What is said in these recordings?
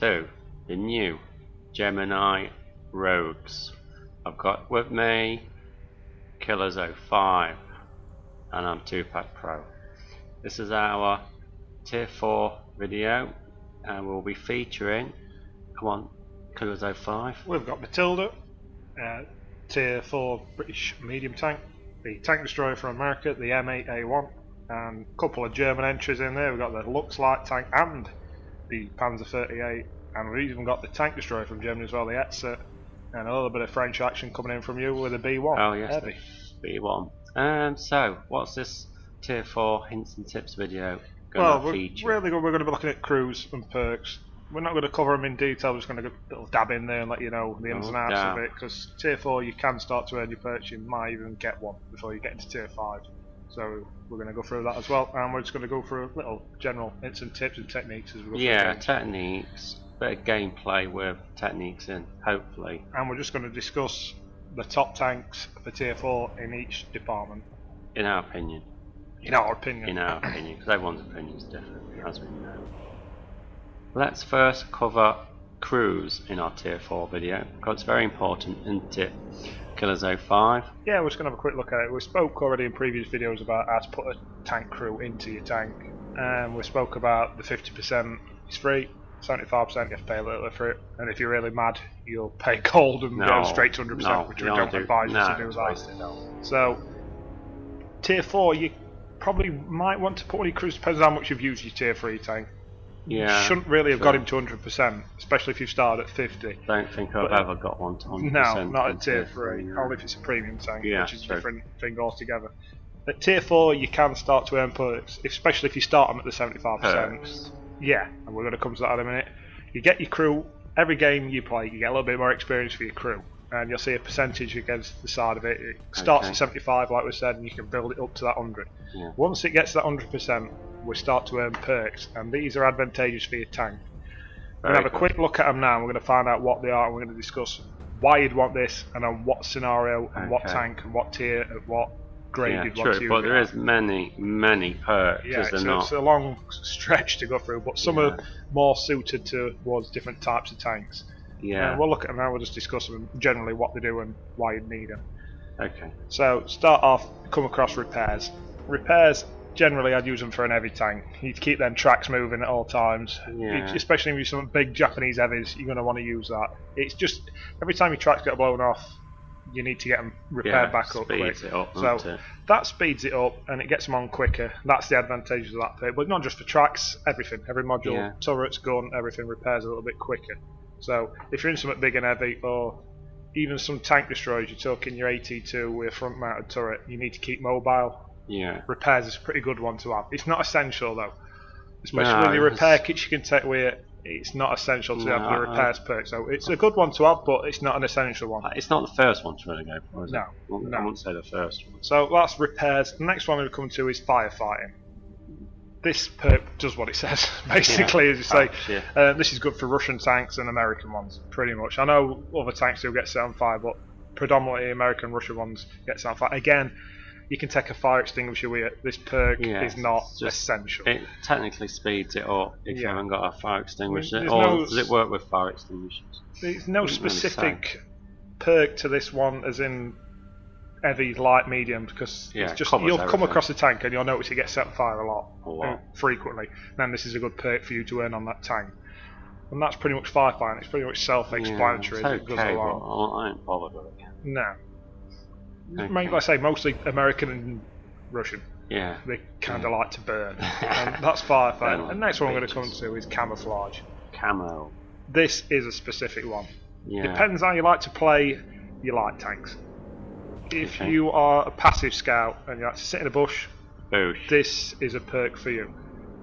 to the new Gemini Rogues. I've got with me Killers 05 and I'm 2-Pack Pro. This is our Tier 4 video and we'll be featuring, come on, Killers 05. We've got Matilda, Tier 4 British medium tank, the tank destroyer from America, the M8A1, and a couple of German entries in there. We've got the Lux light tank and the Panzer 38, and we've even got the tank destroyer from Germany as well, the Hetzer, and a little bit of French action coming in from you with a B1. Oh yes, heavy. B1. So, what's this Tier 4 hints and tips video going to feature? We're going to be looking at crews and perks. We're not going to cover them in detail, we're just going to little dab in there and let you know the ins and outs of it, because Tier 4 you can start to earn your perks, you might even get one before you get into Tier 5. So we're going to go through that as well, and we're just going to go through little general hints and tips and techniques as we go through. Yeah, techniques, bit of gameplay with techniques in, hopefully. And we're just going to discuss the top tanks for Tier 4 in each department. In our opinion. In our opinion. In our opinion, because everyone's opinion is different, as we know. Let's first cover crews in our Tier 4 video, because it's very important, isn't it? Killers 05. Yeah, we're just going to have a quick look at it. We spoke already in previous videos about how to put a tank crew into your tank, and we spoke about the 50% is free, 75% you have to pay a little bit for it, and if you're really mad you'll pay gold and go straight to 100%, which we don't advise you to do that. So Tier 4 you probably might want to put one of your crews, depends on how much you've used your Tier 3 tank. Yeah, you shouldn't really have got him to 100%, especially if you started at 50. Don't think I've ever got one to 100%. No, not at Tier 3, only if it's a premium tank, yeah, which is a different thing altogether. At Tier 4 you can start to earn perks, especially if you start them at the 75%. Perks. Yeah, and we're going to come to that in a minute. You get your crew, every game you play you get a little bit more experience for your crew, and you'll see a percentage against the side of it. It starts at 75 like we said, and you can build it up to that 100. Yeah. Once it gets to that 100%, we start to earn perks, and these are advantageous for your tank. We're going to have a quick look at them now, and we're going to find out what they are, and we're going to discuss why you'd want this, and on what scenario, and what tank, and what tier, and what grade you'd want to use. But there is many perks, it's a long stretch to go through, but some are more suited towards different types of tanks. Yeah. And we'll look at them now, we'll just discuss them, generally what they do and why you'd need them. Okay. So, start off, come across repairs. Repairs, generally I'd use them for an heavy tank. You need to keep them tracks moving at all times. Yeah. Especially if you're some big Japanese heavies, you're going to want to use that. It's just, every time your tracks get blown off, you need to get them repaired back up quick. So that speeds it up and it gets them on quicker. That's the advantages of that bit. But not just for tracks, everything. Every module, turrets, gun, everything repairs a little bit quicker. So if you're in something big and heavy, or even some tank destroyers, you're talking your AT2 with a front mounted turret, you need to keep mobile. Yeah. Repairs is a pretty good one to have. It's not essential though. Especially with your repair kits you can take with it. It's not essential to have the repairs perk, so it's a good one to have, but it's not an essential one. It's not the first one to really go for, is it? No. I wouldn't say the first one. So that's repairs. The next one we'll come to is firefighting. This perk does what it says, basically, as you say. This is good for Russian tanks and American ones, pretty much. I know other tanks do get set on fire, but predominantly American and Russian ones get set on fire. Again, you can take a fire extinguisher with it. This perk is not essential. It technically speeds it up if you haven't got a fire extinguisher. Does it work with fire extinguishers? There's no specific perk to this one, as in heavy, light, medium, because it's just you'll come across a tank and you'll notice it gets set on fire a lot, frequently. Then this is a good perk for you to earn on that tank. And that's pretty much firefighting. It's pretty much self-explanatory as it goes along. But I ain't bothered with it. No. Like I say, mostly American and Russian. Yeah. They kind of like to burn. And that's firefighting. And the next one I'm going to come to is camouflage. Camo. This is a specific one. Yeah. Depends how you like to play your light tanks. If you are a passive scout and you like to sit in a bush, this is a perk for you.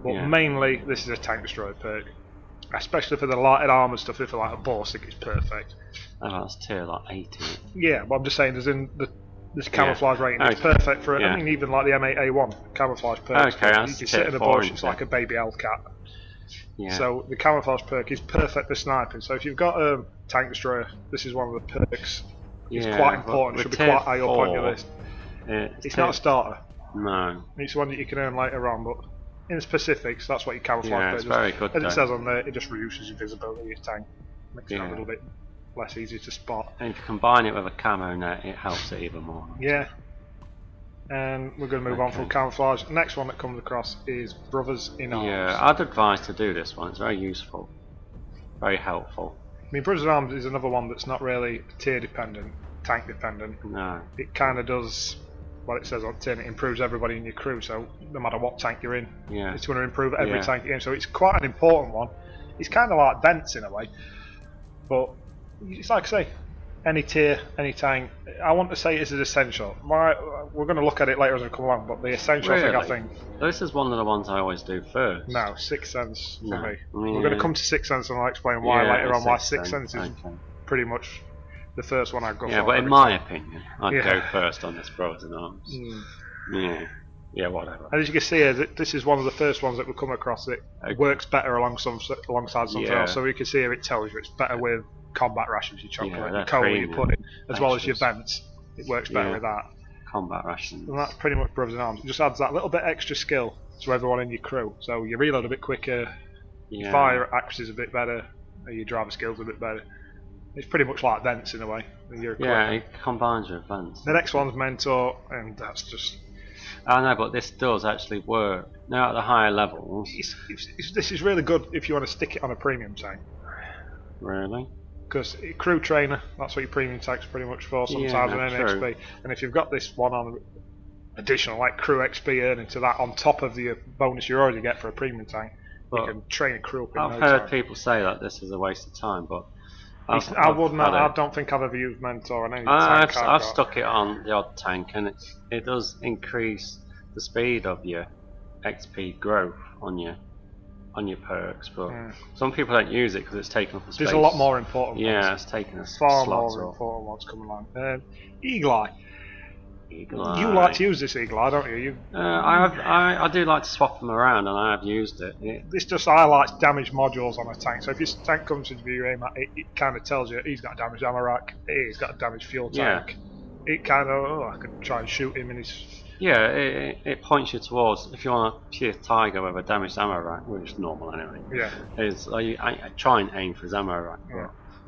But mainly, this is a tank destroyer perk. Especially for the lighted armour stuff, if like a ballistic, it's perfect. Oh, that's tier like 80. Yeah, but I'm just saying, there's in this camouflage rating, it's perfect for it. I mean, even like the M8A1 camouflage perk. Okay, you can sit in a bush, it's like a baby Hellcat. Yeah. So the camouflage perk is perfect for sniping. So if you've got a tank destroyer, this is one of the perks. It's quite important. It should be quite high up on your list. It's not a starter. No. It's one that you can earn later on, but in specifics, that's what you camouflage. Yeah, it's very good. As it says on there, it just reduces your visibility of your tank, makes it a little bit less easy to spot. And if you combine it with a camo net, it helps it even more. Yeah. And we're going to move on from camouflage. The next one that comes across is Brothers in Arms. Yeah, I'd advise to do this one. It's very useful, very helpful. I mean, Brothers in Arms is another one that's not really tier dependent, tank dependent. No. It kind of does what it says on the tin. It improves everybody in your crew. So no matter what tank you're in, it's going to improve every tank you're in. So it's quite an important one. It's kind of like vents in a way, but it's like I say. Any tier, any tank. I want to say this is essential. We're going to look at it later as we come along, but the essential thing I think. This is one of the ones I always do first. No, Sixth Sense for me. We're going to come to Sixth Sense and I'll explain why later on. Why Sixth Sense is pretty much the first one I'd go for. Yeah, but in my opinion, I'd go first on this Brothers in Arms. Yeah, whatever. And as you can see here, this is one of the first ones that we come across that works better alongside something else. So we can see here it tells you it's better with combat rations, your chocolate, your coal you put in, as well as your vents. It works better with that. Combat rations. And that's pretty much Brothers in Arms. It just adds that little bit extra skill to everyone in your crew. So you reload a bit quicker, your fire accuracy is a bit better, your driver skills a bit better. It's pretty much like vents in a way. It combines with vents. The next one's Mentor, and that's just... I know, but this does actually work. Now at the higher levels... This is really good if you want to stick it on a premium tank. Really? Because crew trainer, that's what your premium tank's pretty much for sometimes, and XP. And if you've got this one on additional, like crew XP earning to that on top of the bonus you already get for a premium tank, you can train a crew up in I've heard people say that this is a waste of time, but I don't think I've ever used Mentor on any tank I've stuck it on the odd tank, and it does increase the speed of your XP growth on your perks, but some people don't use it because it's taking up a space. There's a lot more important ones. Yeah, it's taking a far slot more up. important ones coming along. Eagle Eye. Eagle Eye. You like to use this Eagle Eye, don't you? I do like to swap them around, and I have used it. This just highlights damage modules on a tank. So if your tank comes into view, it kind of tells you he's got a damaged ammo rack, he's got a damaged fuel tank. It kind of, I could try and shoot him in his... Yeah, it points you towards, if you want a pure tiger with a damaged ammo rack, which is normal anyway, I try and aim for his ammo rack,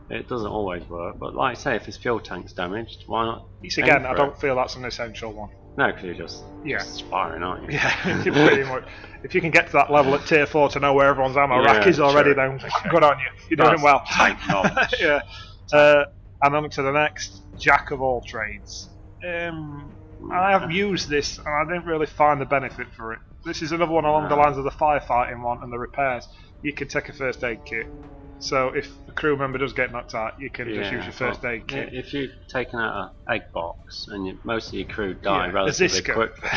but it doesn't always work. But like I say, if his fuel tank's damaged, why not? Again, I don't feel that's an essential one. No, because you're just firing, aren't you? Yeah, pretty much. If you can get to that level at tier 4 to know where everyone's ammo rack is already, then good on you. You're doing well. Yeah. And on to the next, Jack of all trades. I have used this and I didn't really find the benefit for it. This is another one along the lines of the firefighting one and the repairs. You can take a first aid kit. So if a crew member does get knocked out, you can just use your first aid kit. If you've taken out an egg box and most of your crew die relatively quickly.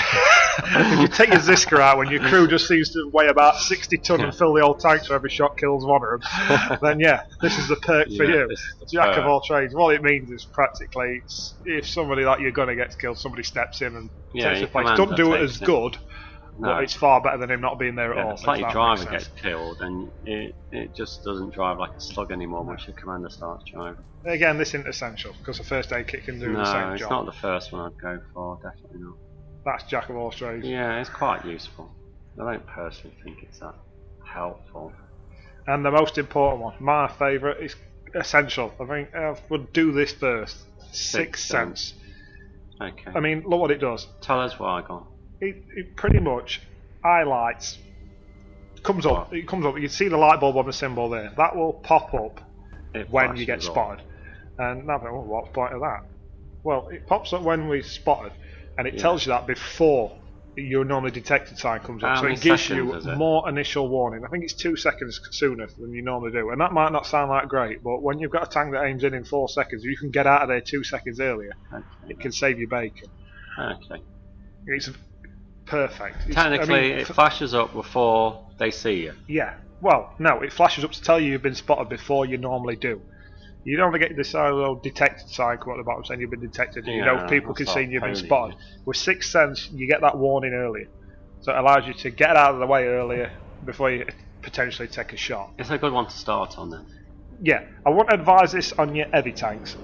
If you take your Ziska out when your crew just seems to weigh about 60 ton and fill the old tank so every shot kills one of them, then this is the perk for you. Jack of all trades. What it means is practically if somebody that you're going to get killed, somebody steps in and takes the place. Don't do it as good. No. But it's far better than him not being there at all. It's like your driver gets killed and it just doesn't drive like a slug anymore once your commander starts driving. Again, this isn't essential because the first aid kit can do the same job. No, it's not the first one I'd go for, definitely not. That's Jack of all trades. Yeah, it's quite useful. I don't personally think it's that helpful. And the most important one, my favourite, is essential. I think I would do this first. Sixth Sense. Okay. I mean, look what it does. Tell us why, go on. It pretty much highlights. It comes up. You can see the light bulb on the symbol there. That will pop up when you get spotted. And now, what's the point of that? Well, it pops up when we're spotted, and it tells you that before your normally detected sign comes up. So it gives you more initial warning. I think it's 2 seconds sooner than you normally do, and that might not sound that great, but when you've got a tank that aims in 4 seconds, you can get out of there 2 seconds earlier. It can save you bacon. Okay. It's perfect. Technically, it flashes up before they see you. Yeah. Well, no, it flashes up to tell you you've been spotted before you normally do. You don't get this little detected sign come at the bottom saying you've been detected. And you know people can see you've been spotted. With Sixth Sense, you get that warning earlier, so it allows you to get out of the way earlier before you potentially take a shot. It's a good one to start on then. Yeah, I wouldn't advise this on your heavy tanks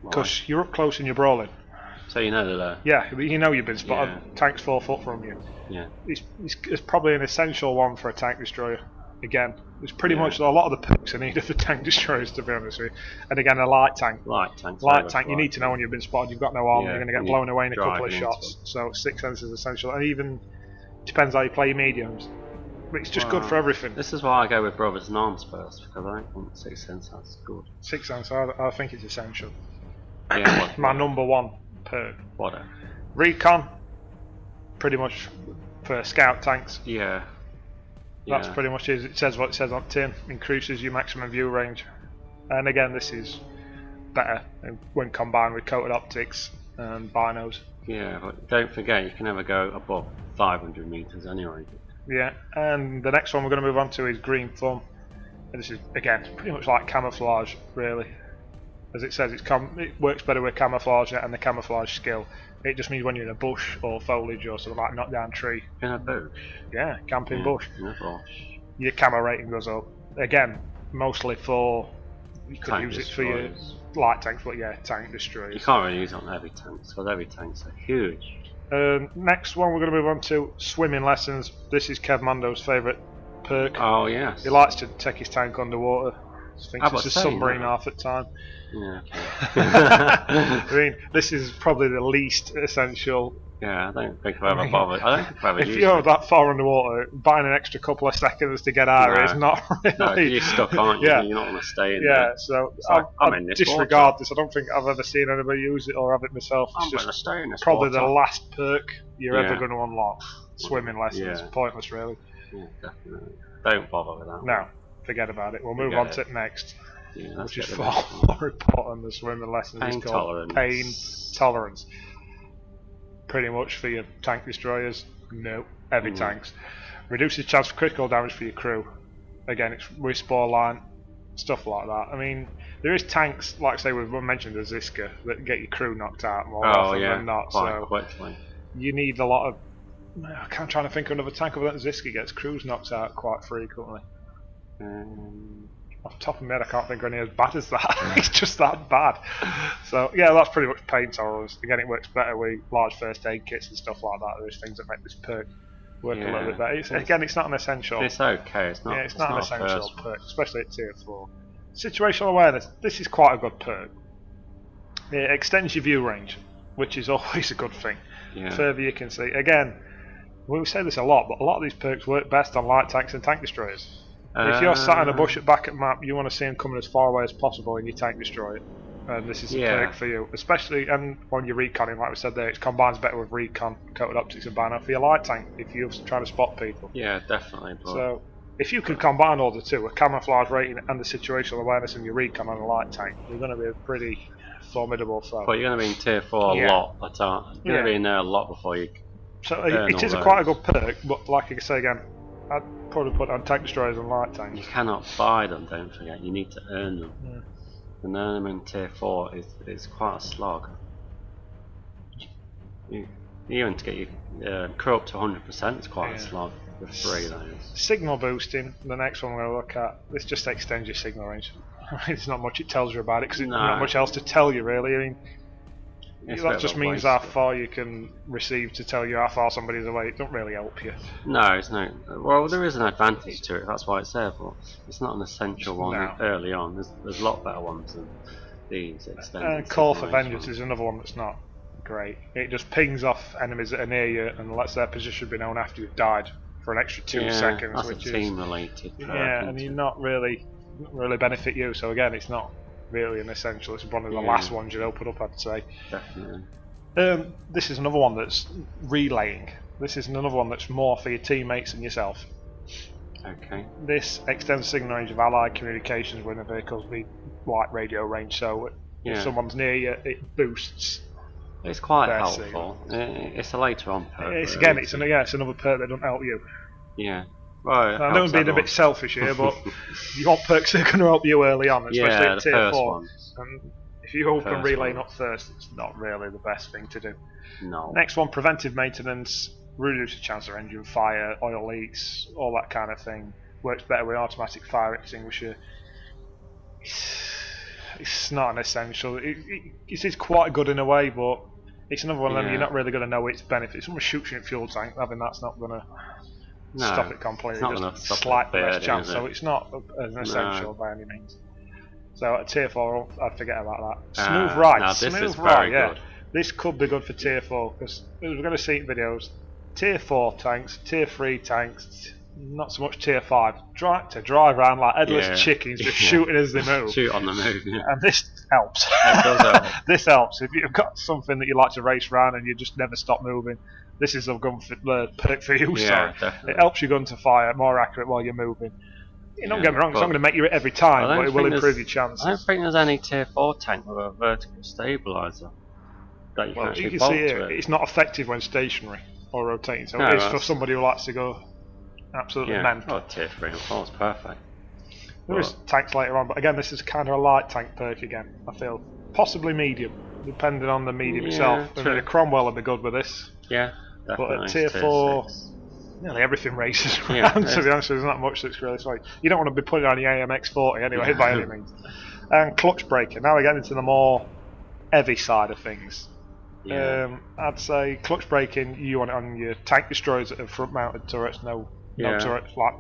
because you're up close and you're brawling. So you know they're there. Yeah, but you know you've been spotted. Yeah. Tank's 4 foot from you. Yeah. It's probably an essential one for a tank destroyer. Again, it's pretty much a lot of the perks are needed for tank destroyers, to be honest with you. And again, a light tank. Light tank. You need to know when you've been spotted. You've got no armor. You're going to get blown away in a couple of shots. It. So 6th sense is essential, and even depends how you play your mediums. But it's just good for everything. This is why I go with Brothers in Arms first, because I don't think 6th sense is good. 6th sense, I think it's essential. Yeah. My number 1 perk. What? Recon. Pretty much for scout tanks. Yeah. That's pretty much it. It says what it says on tin. Increases your maximum view range. And again, this is better when combined with coated optics and binos. Yeah, but don't forget you can never go above 500 meters anyway. Yeah, and the next one we're going to move on to is Green Thumb. And this is, again, pretty much like camouflage, really. As it says, it works better with camouflage and the camouflage skill. It just means when you're in a bush or foliage or something like knock down tree. In a bush? Yeah, camping bush. In a bush. Your camo rating goes up. Again, mostly for, you could tank use destroyers. It for your light tanks, but yeah, tank destroyers. You can't really use it on heavy tanks, because heavy tanks are huge. Next one we're going to move on to swimming lessons. This is Kev Mando's favourite perk. Oh yes. He likes to take his tank underwater. Thinks it's a submarine half the time. Yeah. Okay. I mean, this is probably the least essential. Yeah, I don't think I've ever bothered. I don't think I've ever if used you're it. that far underwater, buying an extra couple of seconds to get out is not really. No, you're stuck, aren't you? Yeah. You're not going to stay in there. So like, I disregard this. I don't think I've ever seen anybody use it or have it myself. I'm going to stay in this probably water. the last perk you're ever going to unlock. Swimming lessons. Yeah. Pointless, really. Yeah, definitely. Don't bother with that. No, forget about it. We'll move on to it next. Yeah, which is far more important than swimming lessons. Pain tolerance. Pain tolerance. Pretty much for your tank destroyers. No. Heavy tanks. Reduces chance for critical damage for your crew. Again, it's respawn line, stuff like that. I mean, there is tanks, like say we've mentioned the Ziska, that get your crew knocked out more often than not. So quickly. You need a lot of. I'm trying to think of another tank other than Ziska gets crews knocked out quite frequently. Off the top of my head, I can't think of any as bad as that. It's just that bad. So yeah, that's pretty much pain tolerance. Again, it works better with large first aid kits and stuff like that. There's things that make this perk work a little bit better. Again, it's not an essential. It's okay. It's not. Yeah, it's not an essential perk, especially at tier 4. Situational awareness. This is quite a good perk. It extends your view range, which is always a good thing. Yeah. The further you can see. Again, we say this a lot, but a lot of these perks work best on light tanks and tank destroyers. If you're sat in a bush at back at map, you want to see them coming as far away as possible in your tank destroyer. And this is a perk for you. Especially, and when you're reconning, like we said there, it combines better with recon, coated optics and bino for your light tank if you're trying to spot people. Yeah, definitely. But so, if you can combine all the two, a camouflage rating and the situational awareness and your recon on a light tank, you're going to be a pretty formidable foe. But you're going to be in tier 4 a lot. You're going to be in there a lot before you. So, it is quite a good perk, but like I say again, I'd probably put on tank destroyers and light tanks. You cannot buy them, don't forget. You need to earn them. Yeah. And earn them in tier 4 is quite a slog. Even to get your crew up to 100% is quite a slog with 3 of those. Signal boosting, the next one we're going to look at, this just extends your signal range. There's not much it tells you about it because there's not much else to tell you really. I mean, that just means how far you can receive to tell you how far somebody's away. It doesn't really help you. No, it's no. Well, there is an advantage to it. That's why it's there, but it's not an essential one early on. There's a lot better ones than these. And Call for Vengeance is another one that's not great. It just pings off enemies that are near you and lets their position be known after you've died for an extra 2 seconds. That's which a team-related. And you're not really benefit you. So again, it's not really an essential. It's one of the last ones you'd open up, I'd say. Definitely. This is another one that's relaying. This is another one that's more for your teammates and yourself. Okay. This extends signal range of allied communications when the vehicles be light radio range. So if someone's near you, it boosts. It's quite helpful. It's a later on perk. It's another perk that doesn't help you. Yeah. Right, I know I'm being a bit selfish here, but you want perks that are going to help you early on, especially at tier 4. And if you open relaying up first, it's not really the best thing to do. No. Next one, preventive maintenance, reduces chance of engine fire, oil leaks, all that kind of thing. Works better with automatic fire extinguisher. It's not an essential. It is quite good in a way, but It's another one of them you're not really going to know its benefits. Someone shoots you in fuel tank, having that's not going to stop it completely. It's not just slightly less chance, so it's not an essential by any means. So at Tier 4, I'd forget about that. Smooth ride. Now this is very good. This could be good for Tier 4 because we're going to see in videos. Tier 4 tanks, Tier 3 tanks, not so much Tier 5. To drive around like headless chickens, just shooting as they move. Shoot on the move, yeah. And this helps. It does help. This helps. If you've got something that you like to race around and you just never stop moving, this is a gun perk for you. Yeah, definitely. It helps your gun to fire more accurate while you're moving. You don't get me wrong, it's not going to make you every time, but it will improve your chances. I don't think there's any Tier 4 tank with a vertical stabiliser that you can actually bolt to it. It's not effective when stationary or rotating, so it is for somebody who likes to go absolutely mental. Tier 3 and 4 is perfect. There is tanks later on, but again, this is kind of a light tank perk again, I feel. Possibly medium, depending on the medium itself. I mean, Cromwell would be good with this. Yeah, definitely. But at Tier 4... nearly everything races around, to be honest. There's not much that's really sweet. You don't want to be putting on your AMX40 anyway, by any means. And clutch breaker. Now we're getting into the more heavy side of things. Yeah. I'd say clutch braking, you want it on your tank destroyers that have front-mounted turrets, no turrets, like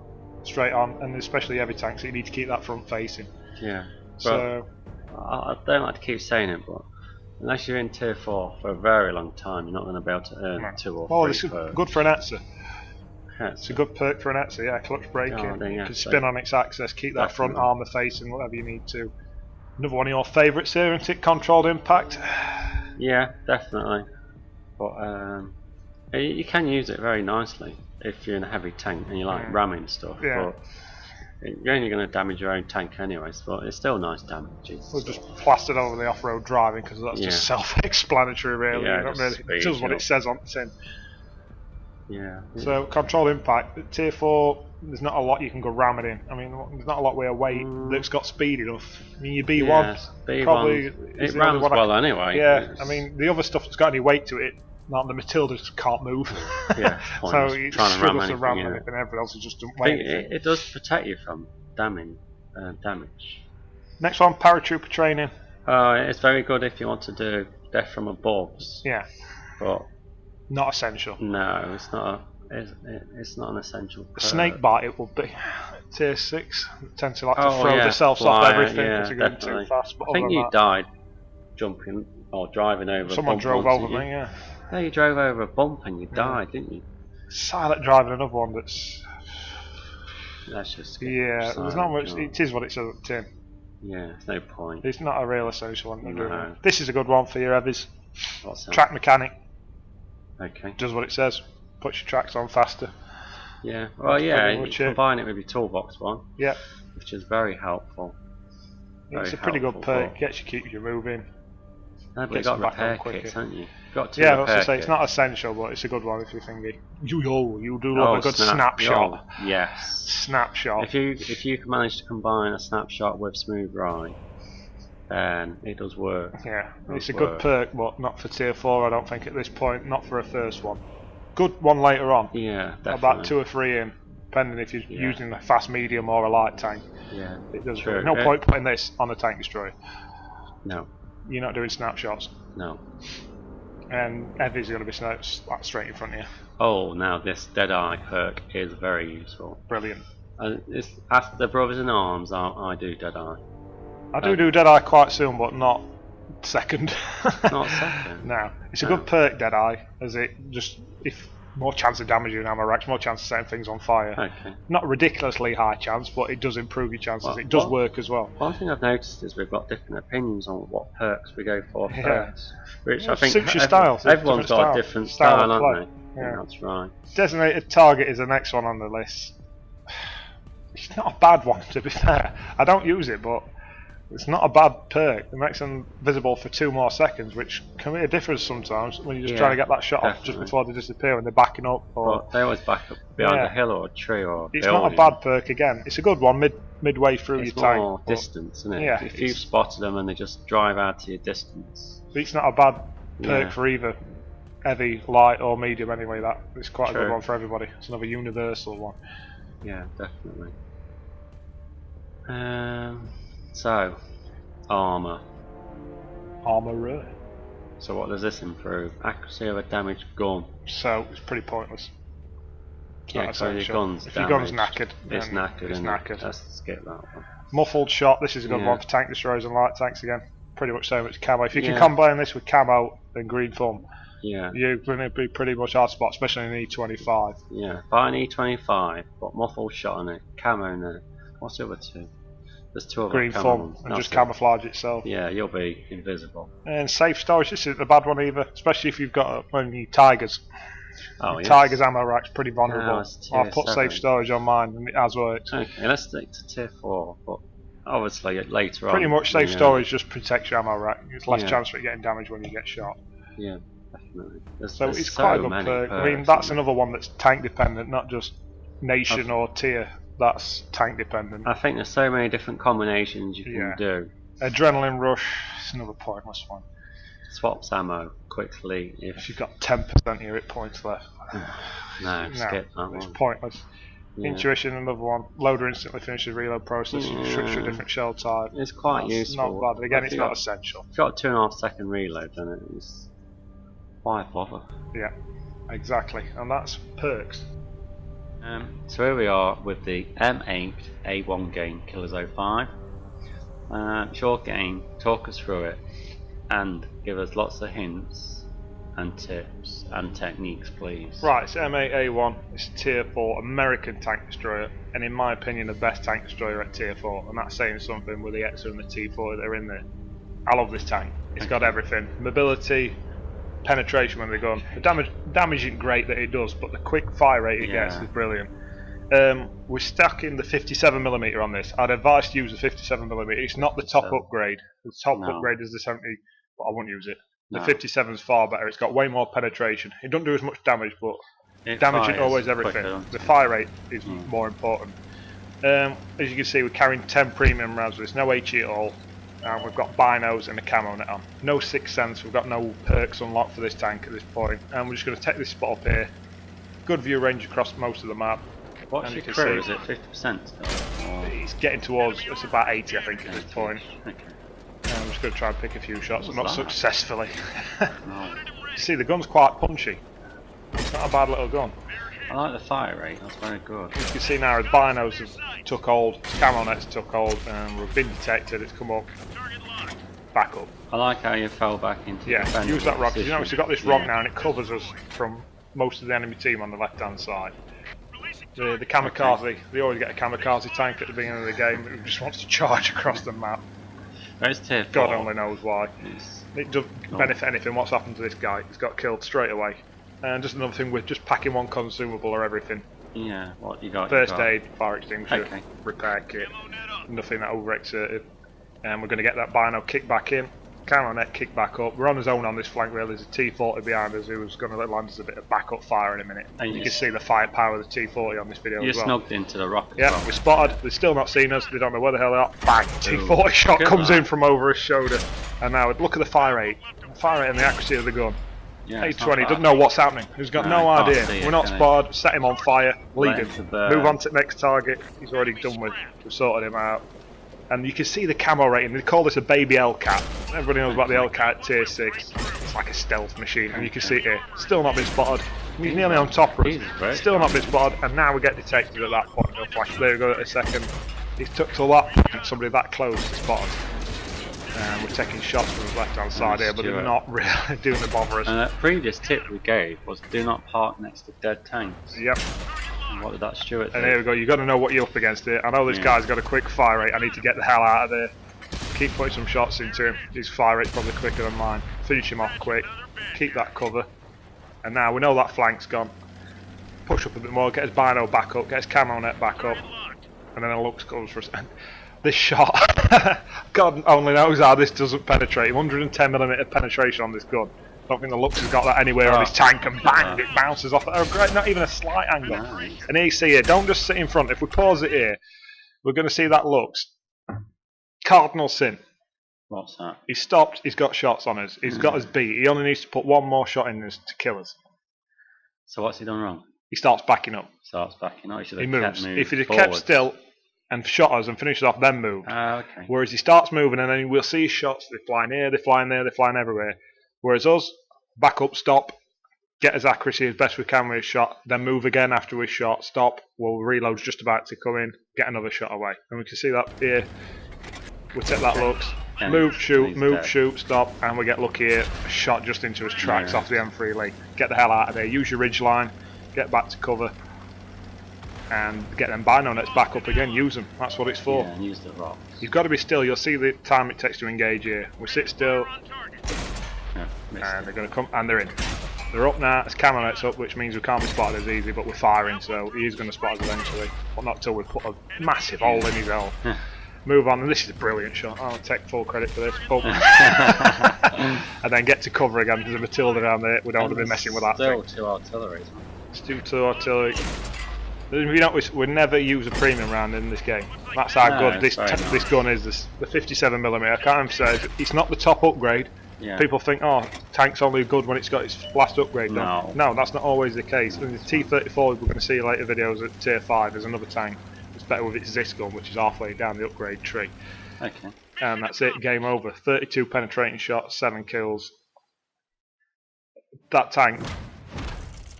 straight on, and especially heavy tanks, so you need to keep that front facing. Yeah. So I don't like to keep saying it, but unless you're in Tier 4 for a very long time, you're not going to be able to earn 2 or 3 Well, it's good for an Hetzer. Hetzer. It's a good perk for an Hetzer, yeah, clutch braking. You can spin on its axis, keep that front armour facing, whatever you need to. Another one of your favourites here, isn't it? Controlled impact. Yeah, definitely. But you can use it very nicely if you're in a heavy tank and you like ramming stuff. Yeah. But you're only going to damage your own tank anyways, but it's still nice damage. We're just plastered over the off-road driving because that's just self-explanatory, really. Yeah, it does what it says on the tin. Yeah. So control impact at Tier 4, there's not a lot you can go ramming in. I mean, there's not a lot with a weight that's got speed enough. I mean, your B1 probably it rams well anyway. Yeah, I mean, the other stuff that's got any weight to it, like the Matildas can't move. Yeah, so you struggle to ram anything. Everyone else is just doesn't weigh. It does protect you from damage. Next one, paratrooper training. It's very good if you want to do death from above. Yeah, but not essential. No, it's not. It's not an essential. Snake bite it will be. Tier 6 tend to like to throw themselves off everything because you're going too fast. But I think you died jumping or driving over. Someone drove over me. Yeah. Yeah, you drove over a bump and you died, didn't you? Silent driving, another one that's just there's not much. It is what it says on the tin. Yeah, there's no point. It's not a real essential one. No. This is a good one for your heavies. What's that? Track mechanic. Okay. Does what it says. Puts your tracks on faster. Yeah. Well, you combine it with your toolbox one. Yeah. Which is very helpful. It's a pretty good perk. Gets you keep you moving. No, but you got repair kits, haven't you? Got I was to say it's not essential, but it's a good one if you're thinking. You do love a good snapshot. Yes. Snapshot. If you can manage to combine a snapshot with smooth ride, then it does work. Yeah, it's a good perk, but not for Tier 4. I don't think at this point. Not for a first one. Good one later on. Yeah, definitely. About 2 or 3 in, depending if you're using a fast, medium, or a light tank. Yeah, it does. True. No point putting this on a tank destroyer. No. You're not doing snapshots. No. And heavies are going to be straight in front of you. Oh, now this Deadeye perk is very useful. Brilliant. Ask the brothers in arms. I do Deadeye. I do Deadeye quite soon, but not second. Not second. No, it's a good perk, Deadeye, as it just more chance of damaging ammo racks, more chance of setting things on fire. Okay. Not ridiculously high chance, but it does improve your chances. It does work as well. One thing I've noticed is we've got different opinions on what perks we go for first, which I think suits your style. Everyone's got a different style, haven't they? Yeah, that's right. Designated target is the next one on the list. It's not a bad one, to be fair. I don't use it, but it's not a bad perk. It makes them visible for 2 more seconds, which can make a difference sometimes when you're just trying to get that shot off just before they disappear when they're backing up. Or they always back up behind a hill or a tree or a It's not a bad perk again. It's a good one midway through your tank. It's more distance, isn't it? If you've spotted them and they just drive out to your distance. It's not a bad perk for either heavy, light or medium anyway. It's quite a good one for everybody. It's another universal one. Yeah, definitely. So, armour. Armourer. So what does this improve? Accuracy of a damaged gun. So it's pretty pointless. Yeah, so your gun's if your gun's knackered, it's knackered. It's knackered. Let's skip that one. Muffled shot. This is a good one for tank destroyers and light tanks again. Pretty much same as camo. If you can combine this with camo and green thumb, you're going to be pretty much hard spot, especially in an E25. Yeah, buy an E25, put muffled shot on it, camo in it. What's the other two? There's two other green thumb and just camouflage itself. Yeah, you'll be invisible. And safe storage. This isn't a bad one either, especially if you've got only Tigers. Oh, yes. Tigers ammo rack's pretty vulnerable. I've put 7. safe storage on mine and it has worked. Okay, let's stick to tier 4, but obviously later on. Pretty much safe storage just protects your ammo rack. It's less chance for it getting damaged when you get shot. Yeah, definitely. So it's quite a good perk. I mean, that's another one that's tank dependent, not just nation or tier. That's tank dependent. I think there's so many different combinations you can do. Adrenaline rush is another pointless one. Swaps ammo quickly if you've got 10% of your hit points left. No, skip that one. It's pointless. Intuition, another one. Loader instantly finishes reload process. Switch to a different shell type. It's quite useful. Not bad. Again, it's not essential. If you've got a 2.5 second reload, then it's why bother? Yeah, exactly. And that's perks. So here we are with the M8 A1 game Killers 05. Short game, talk us through it and give us lots of hints and tips and techniques, please. Right, it's M8A1. It's a Tier 4 American tank destroyer, and in my opinion the best tank destroyer at Tier 4, and that's saying something with the Hetzer and the T4 that are in there. I love this tank. It's got everything. Mobility, penetration when they're gone. The damage isn't great that it does, but the quick fire rate it gets is brilliant. We're stacking the 57mm on this. I'd advise to use the 57mm. It's not the top upgrade. The top upgrade is the 70, but I wouldn't use it. The 57 is far better. It's got way more penetration. It doesn't do as much damage, but damage isn't always everything. The fire rate is more important. As you can see, we're carrying 10 premium rounds with this. No HE at all. And we've got binos and a camo net on. No 6th sense. We've got no perks unlocked for this tank at this point. And we're just going to take this spot up here. Good view range across most of the map. What's your crew? Is it 50% still? It's getting towards, it's about 80 I think at this point. Okay. I'm just going to try and pick a few shots, but not successfully. You see, the gun's quite punchy. It's not a bad little gun. I like the fire rate, that's very good. As you can see now, the binos have took hold, camo nets took hold, and we've been detected, it's come up, back up. I like how you fell back into the use that rock, because you notice we've got this rock now and it covers us from most of the enemy team on the left hand side. The kamikaze, they always get a kamikaze tank at the beginning of the game who just wants to charge across the map. Where's Tier 4? God only knows why. It doesn't benefit anything. What's happened to this guy? He's got killed straight away. And just another thing, we're just packing one consumable or everything. Yeah, what you got? First aid, fire extinguisher, repair kit, nothing that overexerted. And we're going to get that bino kick back in. Camo net kick back up. We're on his own on this flank rail. There's a T40 behind us who's going to land us a bit of backup fire in a minute. And you can see the firepower of the T40 on this video as well. You're snugged into the rock as well. We spotted. They've still not seen us. They don't know where the hell they are. Bang! T40 shot comes in from over his shoulder. And now look at the fire rate. The fire rate and the accuracy of the gun. Yeah, 820 doesn't know what's happening. He's got no idea. We're not spotted. Set him on fire. Leave him. Move on to the next target. He's already done with. We've sorted him out. And you can see the camo rating. They call this a baby L-Cat. Everybody knows about the L-Cat at Tier 6. It's like a stealth machine. And you can see it here. Still not been spotted. He's nearly on top of us. Still not been spotted. And now we get detected at that point. They'll flash. There we go at a second. He's took to that point. Somebody that close to spot us. And we're taking shots from the left hand side here, but they're not really doing the bother us. And that previous tip we gave was do not park next to dead tanks. Yep. What did that Stuart do? And here we go, you've got to know what you're up against here. I know this guy's got a quick fire rate, I need to get the hell out of there. Keep putting some shots into him, his fire rate's probably quicker than mine. Finish him off quick, keep that cover. And now we know that flank's gone. Push up a bit more, get his bino back up, get his camo net back up. And then a lux goes for us. This shot, God only knows how this doesn't penetrate. 110mm penetration on this gun. I don't think the Lux has got that anywhere on his tank, and bang, it bounces off. Oh, great, not even a slight angle. Nice. And here you see here, don't just sit in front. If we pause it here, we're going to see that Lux. Cardinal sin. What's that? He's stopped, he's got shots on us. He's got us beat. He only needs to put one more shot in us to kill us. So what's he done wrong? He starts backing up. He moves. If he'd have kept still and shot us and finished off, then moved. Okay. Whereas he starts moving and then we'll see his shots. They're flying here, they're flying there, they're flying everywhere. Whereas us, back up, stop, get his accuracy as best we can with his shot, then move again after we've shot, stop, well, reload's just about to come in, get another shot away. And we can see that here, we take that looks, move, shoot, stop, and we get lucky here, a shot just into his tracks off the M3 Lee. Get the hell out of there, use your ridge line, get back to cover, and get them bino nets back up again, use them, that's what it's for. Yeah, and use the rock. You've got to be still, you'll see the time it takes to engage here. We sit still, and they're going to come, and they're in. They're up now, it's camera nets up, which means we can't be spotted as easy, but we're firing, so he is going to spot us eventually. But not till we put a massive hole in his hole. Move on, and this is a brilliant shot. I'll take full credit for this. And then get to cover again. There's a Matilda down there, we don't want to be messing with that still thing. 2 artillery, isn't it? Still 2 artillery. We never use a premium round in this game. That's how good this gun is, the 57mm. I can't emphasise, it's not the top upgrade. Yeah. People think, oh, tank's only good when it's got its last upgrade done. No, that's not always the case. In the T-34, we're going to see later videos at Tier 5, there's another tank. It's better with its Zis gun, which is halfway down the upgrade tree. Okay. And that's it, game over. 32 penetrating shots, 7 kills. That tank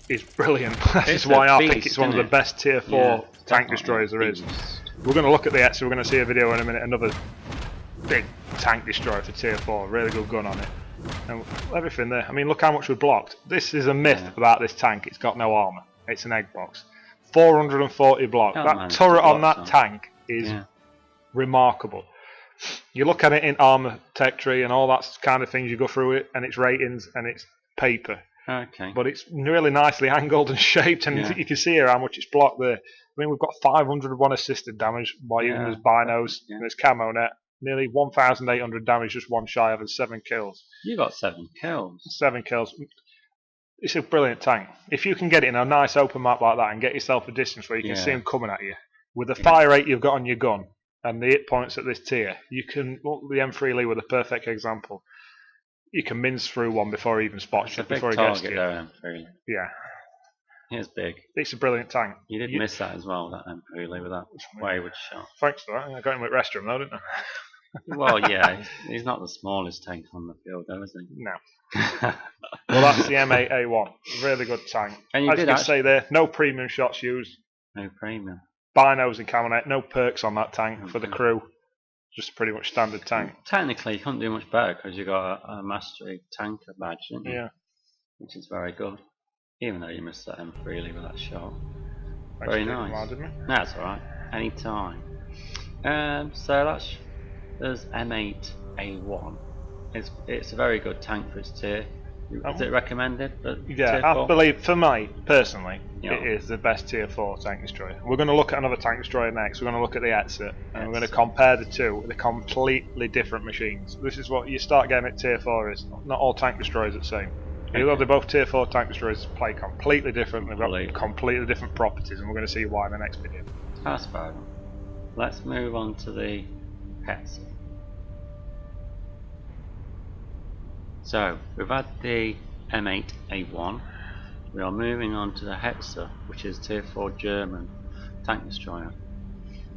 is brilliant. That's why I think it's one of the best Tier 4 tank destroyers there is. We're going to look at the Hetzer, we're going to see a video in a minute, another big tank destroyer for Tier 4, really good gun on it. And everything there, I mean, look how much we blocked. This is a myth about this tank, it's got no armour, it's an egg box. 440 block, that turret on that tank is remarkable. You look at it in armour tech tree and all that kind of things, you go through it, and its ratings and its paper. Okay. But it's really nicely angled and shaped, and you can see here how much it's blocked there. I mean, we've got 501 assisted damage by using those binos and this camo net. Nearly 1,800 damage, just one shy of, and 7 kills. You got 7 kills. 7 kills. It's a brilliant tank. If you can get it in a nice open map like that and get yourself a distance where you can see them coming at you, with the fire rate you've got on your gun and the hit points at this tier, you can look the M3 Lee with a perfect example. You can mince through one before he even spots you, before he gets to you. M3. Yeah. It's big. It's a brilliant tank. You did miss that as well, that M3 Lee, with that wayward shot. Thanks for that. I got him at restroom though, didn't I? Well, yeah, he's not the smallest tank on the field, though, is he? No. Well, that's the M8A1. Really good tank. And you did say there, no premium shots used. No premium. Binos and camo net, no perks on that tank for the crew. Just pretty much standard tank. Technically, you couldn't do much better because you got a mastery tanker badge, didn't you? Yeah. Which is very good. Even though you missed that M3 Lee with that shot. Thanks very nice. Well, didn't we? That's alright. Anytime. So that's. There's M8A1. It's a very good tank for its tier. Is it recommended? Yeah, I believe, for me, personally, it is the best Tier 4 tank destroyer. We're going to look at another tank destroyer next. We're going to look at the Hetzer, and we're going to compare the two. They're completely different machines. This is what you start getting at Tier 4 is. Not all tank destroyers are the same. Although they're both Tier 4 tank destroyers, play completely different. They've got completely different properties, and we're going to see why in the next video. That's fair enough. Let's move on to the Hetzer. So, we've had the M8A1, we are moving on to the Hetzer, which is Tier 4 German tank destroyer.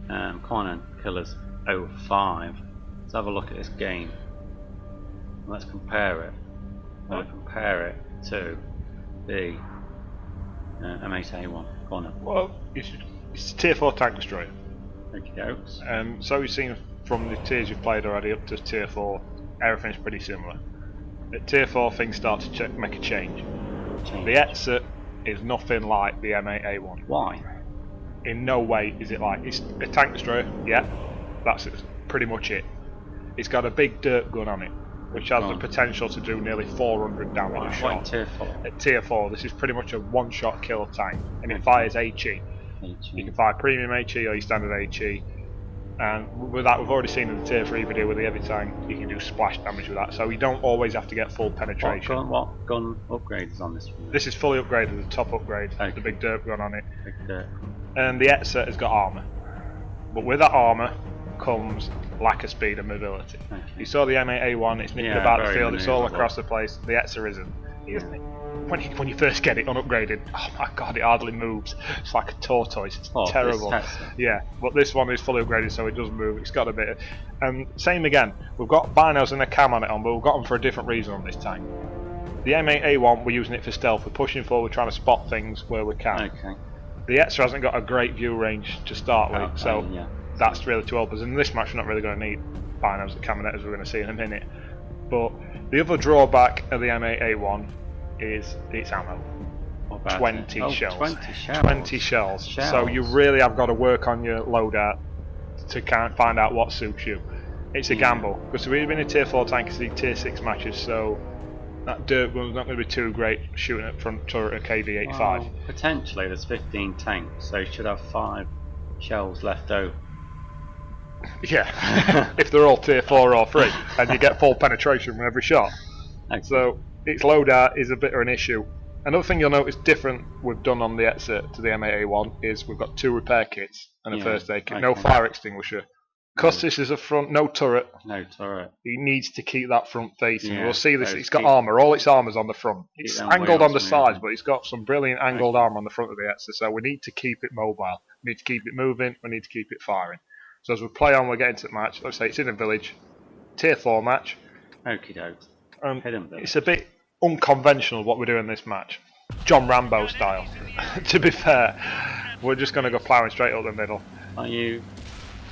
Come on then, Killers 05. Let's have a look at this game. Let's compare it. We'll compare it to the M8A1. Go on then. Well, it's a Tier 4 tank destroyer. Thank you, Goats. So you've seen from the tiers you've played already up to Tier 4, everything's pretty similar. At Tier 4 things start to make a change. The Hetzer is nothing like the M8A1. Why? In no way is it like, it's a tank destroyer, yeah, that's pretty much it. It's got a big dirt gun on it, which has the potential to do nearly 400 damage a shot. At Tier 4? At Tier 4, this is pretty much a one-shot kill tank, and it fires HE. You can fire premium HE or your standard HE. And with that, we've already seen in the Tier 3 video with the heavy tank, you can do splash damage with that, so you don't always have to get full penetration. What gun upgrade is on this one? This is fully upgraded, the top upgrade, the big dirt gun on it. Big dirt. And the Hetzer has got armour. But with that armour comes lack of speed and mobility. Okay. You saw the M8A1, it's nipping about the field, it's all across the place. The Hetzer isn't. When you first get it unupgraded, oh my god, it hardly moves. It's like a tortoise. It's terrible. Yeah, but this one is fully upgraded, so it does move. It's got a bit of, and same again. We've got binos and a cam on it on, but we've got them for a different reason on this tank. The M8A1, we're using it for stealth. We're pushing forward, trying to spot things where we can. Okay. The Hetzer hasn't got a great view range to start with, so that's really to help us. In this match, we're not really going to need binos and caminette, as we're going to see in a minute. But the other drawback of the M8A1 is its ammo. 20 shells. 20 shells. So you really have got to work on your loadout to kind of find out what suits you. It's a gamble, because we've been in Tier 4 tankers, Tier 6 matches, so that dirt gun's not going to be too great shooting at front turret of KV-85. Well, potentially there's 15 tanks, so you should have 5 shells left over. Yeah, if they're all Tier 4 or 3, and you get full penetration from every shot. Okay. So its loadout is a bit of an issue. Another thing you'll notice different we've done on the Hetzer to the M8A1 is we've got 2 repair kits and a first aid kit, no fire extinguisher. Because this is a front, no turret. No turret. He needs to keep that front facing. We'll see this. It's got armour. All its armour's on the front. It's angled on the sides, but it's got some brilliant angled armour on the front of the Hetzer. So we need to keep it mobile. We need to keep it moving. We need to keep it firing. So as we play on, we're getting to the match. Let's say it's in a village, Tier 4 match. Okie doke. It's a bit unconventional what we're doing in this match. John Rambo style. To be fair, we're just going to go ploughing straight up the middle. Are you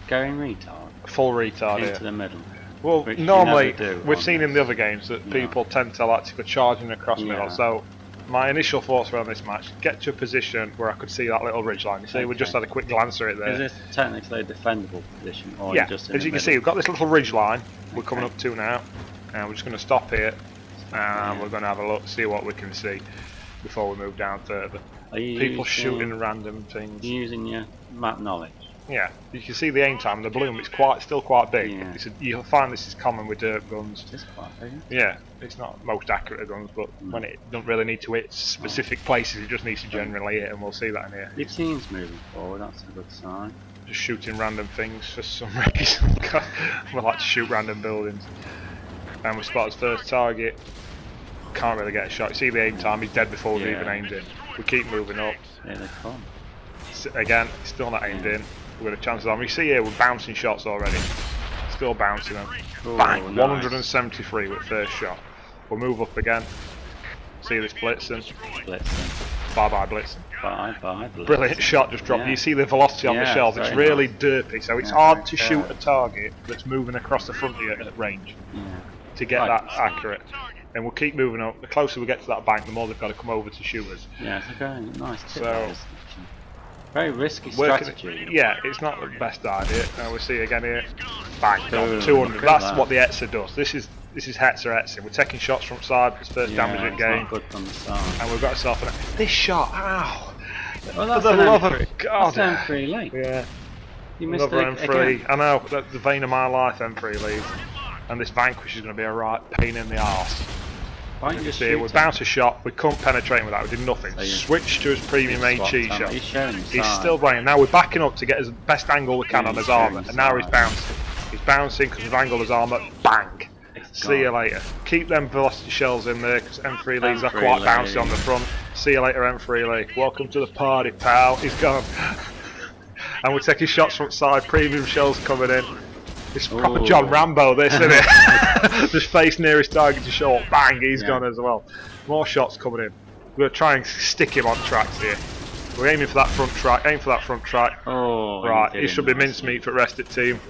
going retard? Full retard into the middle. Well, normally we've seen in the other games that people tend to like to go charging across the middle. So my initial thoughts were on this match: get to a position where I could see that little ridgeline. You see, we just had a quick glance at it there. Is this technically a defendable position, or just in as you can see, we've got this little ridgeline we're coming up to now, and we're just going to stop here, and we're going to have a look, see what we can see before we move down further. People shooting random things. Are you using your map knowledge? Yeah, you can see the aim time and the bloom. It's still quite big. Yeah. You'll find this is common with dirt guns. It's quite big. Yeah, it's not most accurate of guns, but when it don't really need to hit specific places, it just needs to generally hit, and we'll see that in here. Your team's moving forward. That's a good sign. Just shooting random things for some reason. We like to shoot random buildings. And we spot his first target. Can't really get a shot. You see the aim time. He's dead before we've even aimed in. We keep moving up. Yeah, they come. Again, still not aimed in. We've got a chance on. We see here we're bouncing shots already. Still bouncing them. Ooh, bang! Nice. 173 with first shot. We'll move up again. See this blitzing. Bye bye blitzing. Bye bye blitzing. Brilliant shot just dropped. You see the velocity on the shells. It's really derpy, so it's hard to shoot a target that's moving across the front of you at range to get that accurate. And we'll keep moving up. The closer we get to that bank, the more they've got to come over to shoot us. Yeah, it's a very nice tip. Very risky strategy. Yeah, it's not the best idea. We see again here, bang, 200. That's what the Hetzer does. This is Hetzer. We're taking shots from side. It's first damage in game, good from the start. And we've got ourselves this shot. Ow! Well, for the love of God! That's M3 late. Yeah. You missed another M3. Again. I know. That's the vein of my life. M3 leads, and this Vanquish is going to be a right pain in the arse. You see, we bounce a shot, we couldn't penetrate with that, we did nothing. Switched to his premium HE shot. He's still running. Now we're backing up to get his best angle we can on his armour, and now he's bouncing. He's bouncing because we've angled his armour, bang! See you later. Keep them velocity shells in there because M3 Lee's are quite bouncy on the front. See you later, M3 Lee. Welcome to the party, pal. He's gone. And we're taking shots from side, premium shells coming in. It's proper John Rambo, this, isn't it? Just face nearest target to show up, bang, he's gone as well. More shots coming in. We're going to try and stick him on tracks here. We're aiming for that front track, aim for that front track. Right, he should be mincemeat for rested team.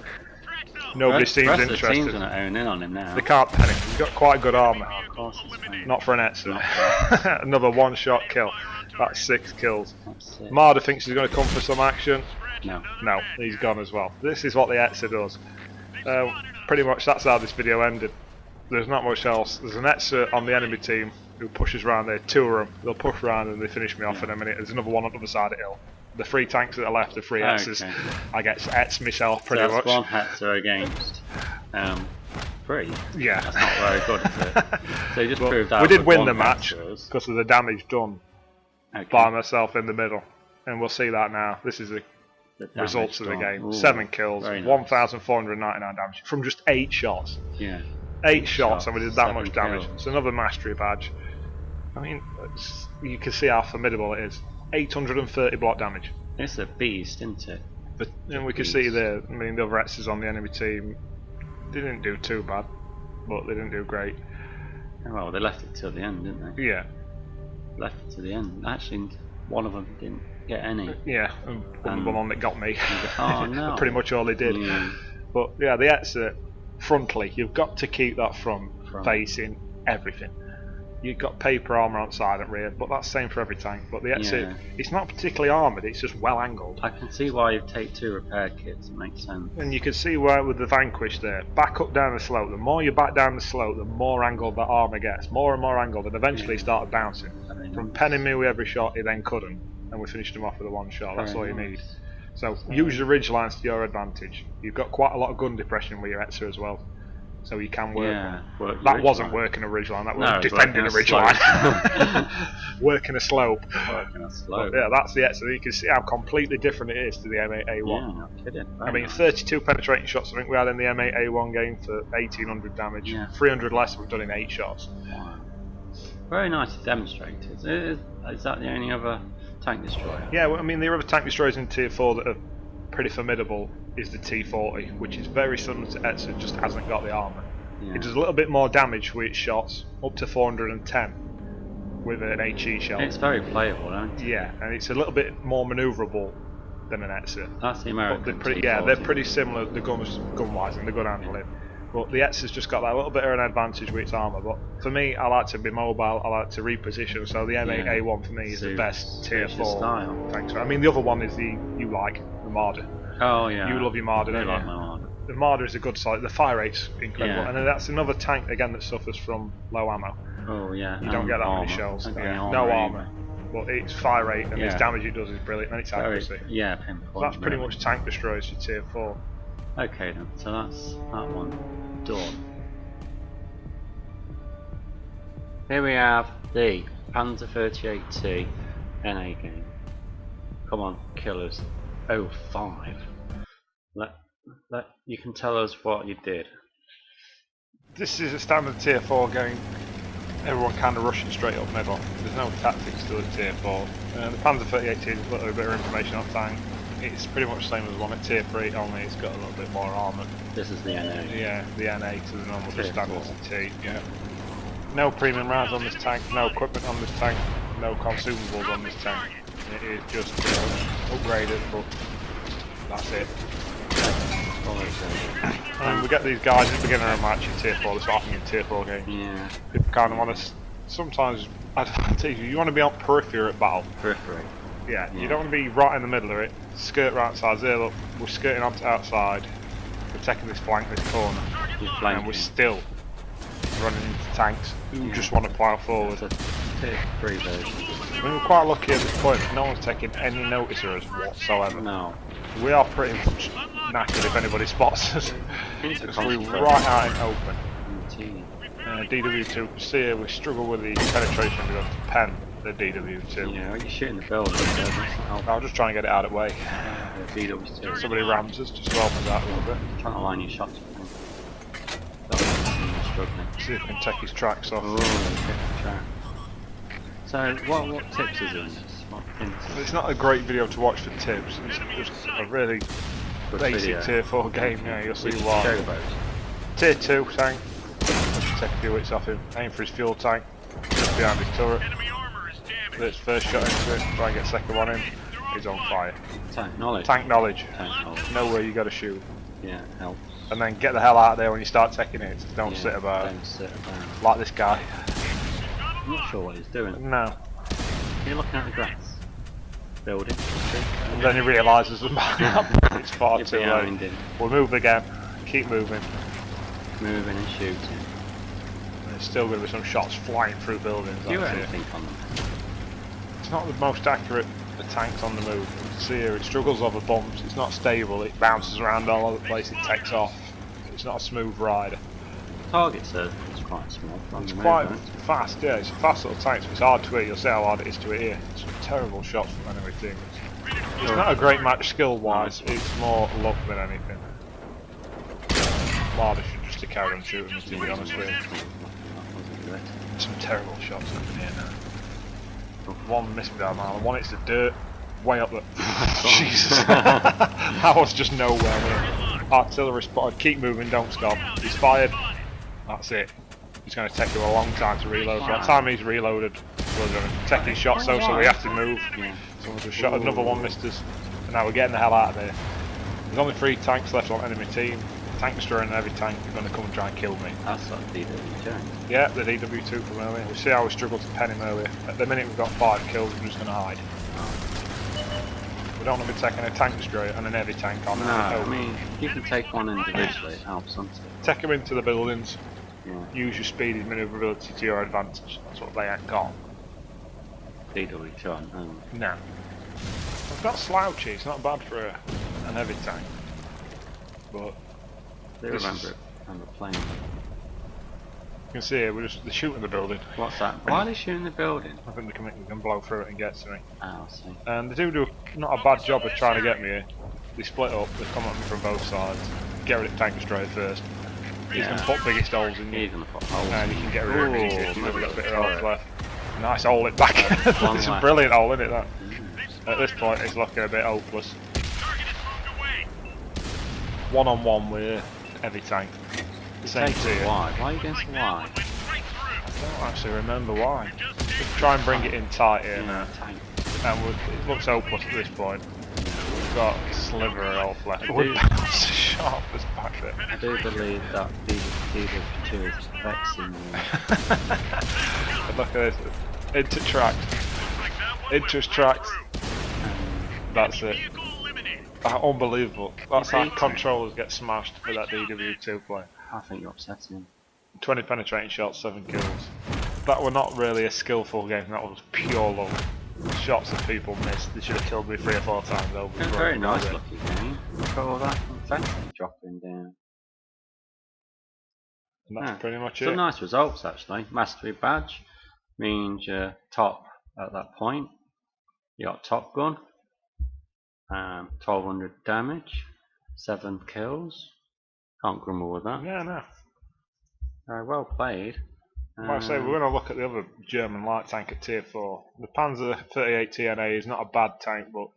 Nobody seems interested. The team's going to own in on him now. They can't panic, he's got quite good armour. Of course not for an Hetzer. Another one-shot kill. That's 6 kills. Marder thinks he's going to come for some action. No, he's gone as well. This is what the Hetzer does. Pretty much that's how this video ended. There's not much else. There's an Hetzer on the enemy team who pushes around there, 2 of them. They'll push around and they finish me off in a minute. There's another one on the other side of the hill. The 3 tanks that are left, the 3 Hetzers. I get Hetz myself pretty much. That's 1 Hetzer against 3. Yeah. That's not very good, is it? So you just proved that we did win the match because of the damage done by myself in the middle. And we'll see that now. This is the results of the game. 7 kills, 1,499 damage from just 8 shots. Yeah. 8 shots and we did that much damage. It's another mastery badge. I mean, you can see how formidable it is. 830 block damage. It's a beast, isn't it? But and we can see there, I mean, the other Hetzers on the enemy team, they didn't do too bad, but they didn't do great. Well, they left it till the end, didn't they? Yeah. Left it to the end. Actually, one of them didn't get any. Yeah, and the one that got me. Oh no! Pretty much all they did. Yeah. But yeah, the Hetzer frontally, you've got to keep that front facing everything. You've got paper armour on side and rear, but that's the same for every tank. But the Hetzer, it's not particularly armoured, it's just well angled. I can see why you take 2 repair kits, it makes sense. And you can see why with the Vanquish there, back up down the slope, the more you back down the slope, the more angled that armour gets, more and more angled, and eventually started bouncing. From penning me with every shot, he then couldn't, and we finished him off with a one shot, that's all you need. So use the ridge lines to your advantage. You've got quite a lot of gun depression with your Hetzer as well. So you can work that wasn't working a ridge line, that was defending a ridge line. Working a slope. Working a slope. But yeah, that's the Hetzer. You can see how completely different it is to the M8A1. Yeah, no kidding. I mean, 32 penetrating shots I think we had in the M8A1 game for 1800 damage. Yeah. 300 less we've done in 8 shots. Wow. Very nicely demonstrated. Is that the only other tank destroyer? Yeah, well, I mean, the other tank destroyers in Tier 4 that are pretty formidable is the T40, which is very similar to Hetzer, just hasn't got the armour. Yeah. It does a little bit more damage with its shots, up to 410 with an HE shell. It's very playable, isn't it? Yeah, and it's a little bit more manoeuvrable than an Hetzer. That's the American. They're pretty similar, the gun-wise and the gun handling. But the Hetzer's just got that little bit of an advantage with its armour. But for me, I like to be mobile, I like to reposition, so the M8A1 for me is the best Tier 4 tank. I mean, the other one is the Marder. Oh yeah. You love your Marder, don't you? I like my Marder. The Marder is a good side. The fire rate's incredible, and that's another tank again that suffers from low ammo. Oh yeah. You don't get that many shells. No armour. But its fire rate and its damage it does is brilliant, and its accuracy. Yeah, pinpoint. So that's pretty much tank destroyers for Tier 4. Okay then, so that's that one done. Here we have the Panzer 38T NA game. Come on, killers. 05. You can tell us what you did. This is a standard Tier 4 game. Everyone kind of rushing straight up middle. There's no tactics to the Tier 4. The Panzer 38T is a little bit of information on tank. It's pretty much the same as the one at Tier 3, only it's got a little bit more armour. This is the NA. Yeah, the NA to the normal just standard T. Yeah. No premium rounds on this tank, no equipment on this tank, no consumables on this tank. It is just upgraded, but that's it. And we get these guys at the beginning of a match in Tier 4, that's often in Tier 4 games. Yeah. People kind of want to, sometimes, you want to be on periphery at battle. Periphery. Yeah, you don't want to be right in the middle of it, skirt right outside. There, look, we're skirting onto outside, we're taking this flank, this corner, and we're still running into tanks who just want to plough forward. It's a Tier 3 version. I mean, we're quite lucky at this point, no one's taking any notice of us whatsoever. No. We are pretty much knackered if anybody spots us. Because we're right out in open. DW2, see here, we struggle with the penetration because to pen the DW2. Yeah, you're shooting the building. I'm just trying to get it out of the way. DW2. Somebody rams us, just help us out a little bit. Trying to line your shots. Struggling. See if we can take his tracks off. So, what tips is in this? It's not a great video to watch for tips, it's just a really basic Tier 4 game, you'll see why. Tier 2 tank, take a few hits off him, aim for his fuel tank, just behind his turret. Let's first shot into it, try and get second one in, he's on fire. Tank knowledge. Tank knowledge. Know where you got to shoot. Yeah, help. And then get the hell out of there when you start taking hits, don't sit about. Don't sit about. Like this guy. I'm not sure what he's doing. No. You're looking at the grass. Building. And then he realises it's far too late. We'll move again. Keep moving. Moving and shooting. And there's still going to be some shots flying through buildings. Do you anything on them? It's not the most accurate of tanks on the move. You can see here it struggles over bumps. It's not stable. It bounces around all over the place. It takes off. It's not a smooth rider. Target says it's quite small. It's quite fast, yeah. It's a fast little tank, so it's hard to hit. You'll see how hard it is to hit here. It's terrible shots from enemy teams. It's not a great match skill-wise. It's more luck than anything. Marder should just have carried on shooting, to be honest with you. Some terrible shots up in here now. One missed me down mile, one hits the dirt, way up the... Jesus! That was just nowhere near. Artillery spotted, keep moving, don't stop. He's fired. That's it. it's going to take him a long time to reload. By the time he's reloaded, we're going to take his shots though, so we have to move. So we just shot another one, missed us. And now we're getting the hell out of there. There's only 3 tanks left on enemy team. Tank destroyer and heavy tank are going to come and try and kill me. That's like DW2. Yeah, the DW2 from earlier. We see how we struggled to pen him earlier. At the minute we've got 5 kills, we're just going to hide. We don't want to be taking a tank destroyer and an heavy tank on. No, I mean, you can take one individually, it helps, doesn't it? Take them into the buildings. Yeah. Use your speed and manoeuvrability to your advantage. That's what they ain't got. DW2 on. No. I've got slouchy, it's not bad for an heavy tank. But I remember playing. You can see here, they're shooting the building. What's that? Why are they shooting the building? I think they can blow through it and get to me. Oh, I see. And they do not a bad job of trying to get me here. They split up, they come at me from both sides. Get rid of tank destroyer first. He's going to put biggest holes in you. He's going to put holes. And you can get rid of it easy. You've got a bit of holes left. Nice hole it back. It's a brilliant hole, isn't it, that? At this point, it's looking a bit hopeless. 1-on-1 with heavy tank. Same tier. Why are you going so wide? I don't actually remember why. Just try and bring it in tight here now. And it looks hopeless at this point. We've got a sliver of health left. Wood bounce sharp as back there. I do believe that DW2 is vexing you. Look at this. Into tracks. Interest tracks. That's it. Unbelievable. That's how controllers get smashed with that DW2 play. I think you're upsetting him. 20 penetrating shots, 7 kills. That were not really a skillful game, that was pure luck. Shots that people missed, they should have killed me 3 or 4 times over. It's a very nice looking game. Look at all that confetti dropping down. And that's pretty much it. Some nice results actually. Mastery badge means you're top at that point. You got Top Gun. 1200 damage, 7 kills. Can't grumble with that. Yeah, no. Very well played. Like I say, we're going to look at the other German light tank at Tier 4. The Panzer 38 TNA is not a bad tank, but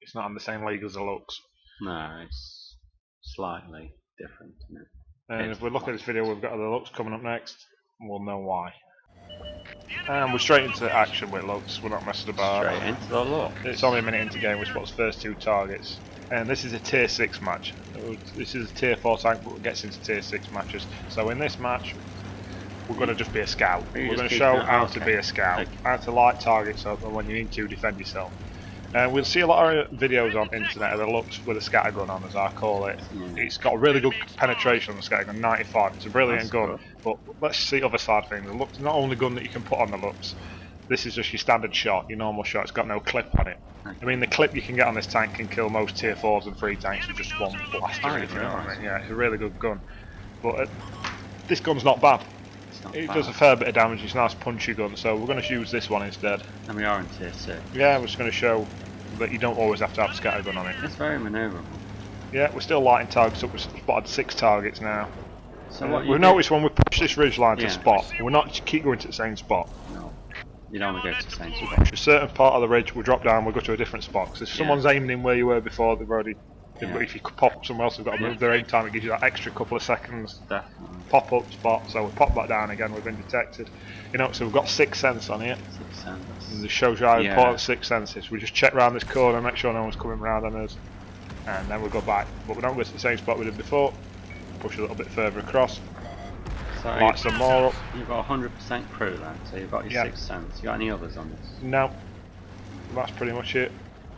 it's not in the same league as the Lux. No, it's slightly different, isn't it? And if we look at this video, we've got the Lux coming up next, and we'll know why. And we're straight into action with Lux, we're not messing about. Straight into the Lux. It's only a minute into game, we spot the first 2 targets. And this is a Tier 6 match. This is a Tier 4 tank, but it gets into Tier 6 matches. So in this match, we're going to just be a scout. We're going to show how to be a scout, how to light targets up, and when you need to, defend yourself. We'll see a lot of videos on internet of the Lux with a scattergun on, as I call it. It's got a really good penetration on the scattergun, 95. It's a brilliant gun. But let's see the other side of things. The Lux is not only gun that you can put on the Lux. This is just your standard shot, your normal shot. It's got no clip on it. I mean, the clip you can get on this tank can kill most Tier 4s and 3 tanks with just one blast. Yeah, it's a really good gun. But this gun's not bad. It does a fair bit of damage. It's a nice punchy gun, so we're going to use this one instead. And we are in Tier 6. Yeah, we're just going to show that you don't always have to have a scattergun on it. It's very manoeuvrable. Yeah, we're still lighting targets up. We've spotted 6 targets now. So we've noticed when we push this ridge line to spot, we're not keep going to the same spot. No, you don't want to go to the same spot. Push a certain part of the ridge, we'll drop down, we'll go to a different spot. Because if someone's aiming in where you were before, they've already... But if you could pop up somewhere else, they've got to move their aim time, it gives you that extra couple of seconds. Definitely. Pop up spot, so we pop that down again, we've been detected. You know, so we've got 6 sense on here. 6 sense. And it shows you how important 6 sense is. We just check round this corner, make sure no one's coming round on us, and then we go back. But we don't go to the same spot we did before. Push a little bit further across. So light some more up. You've got 100% crew then, so you've got your 6 sense. You got any others on this? No. That's pretty much it.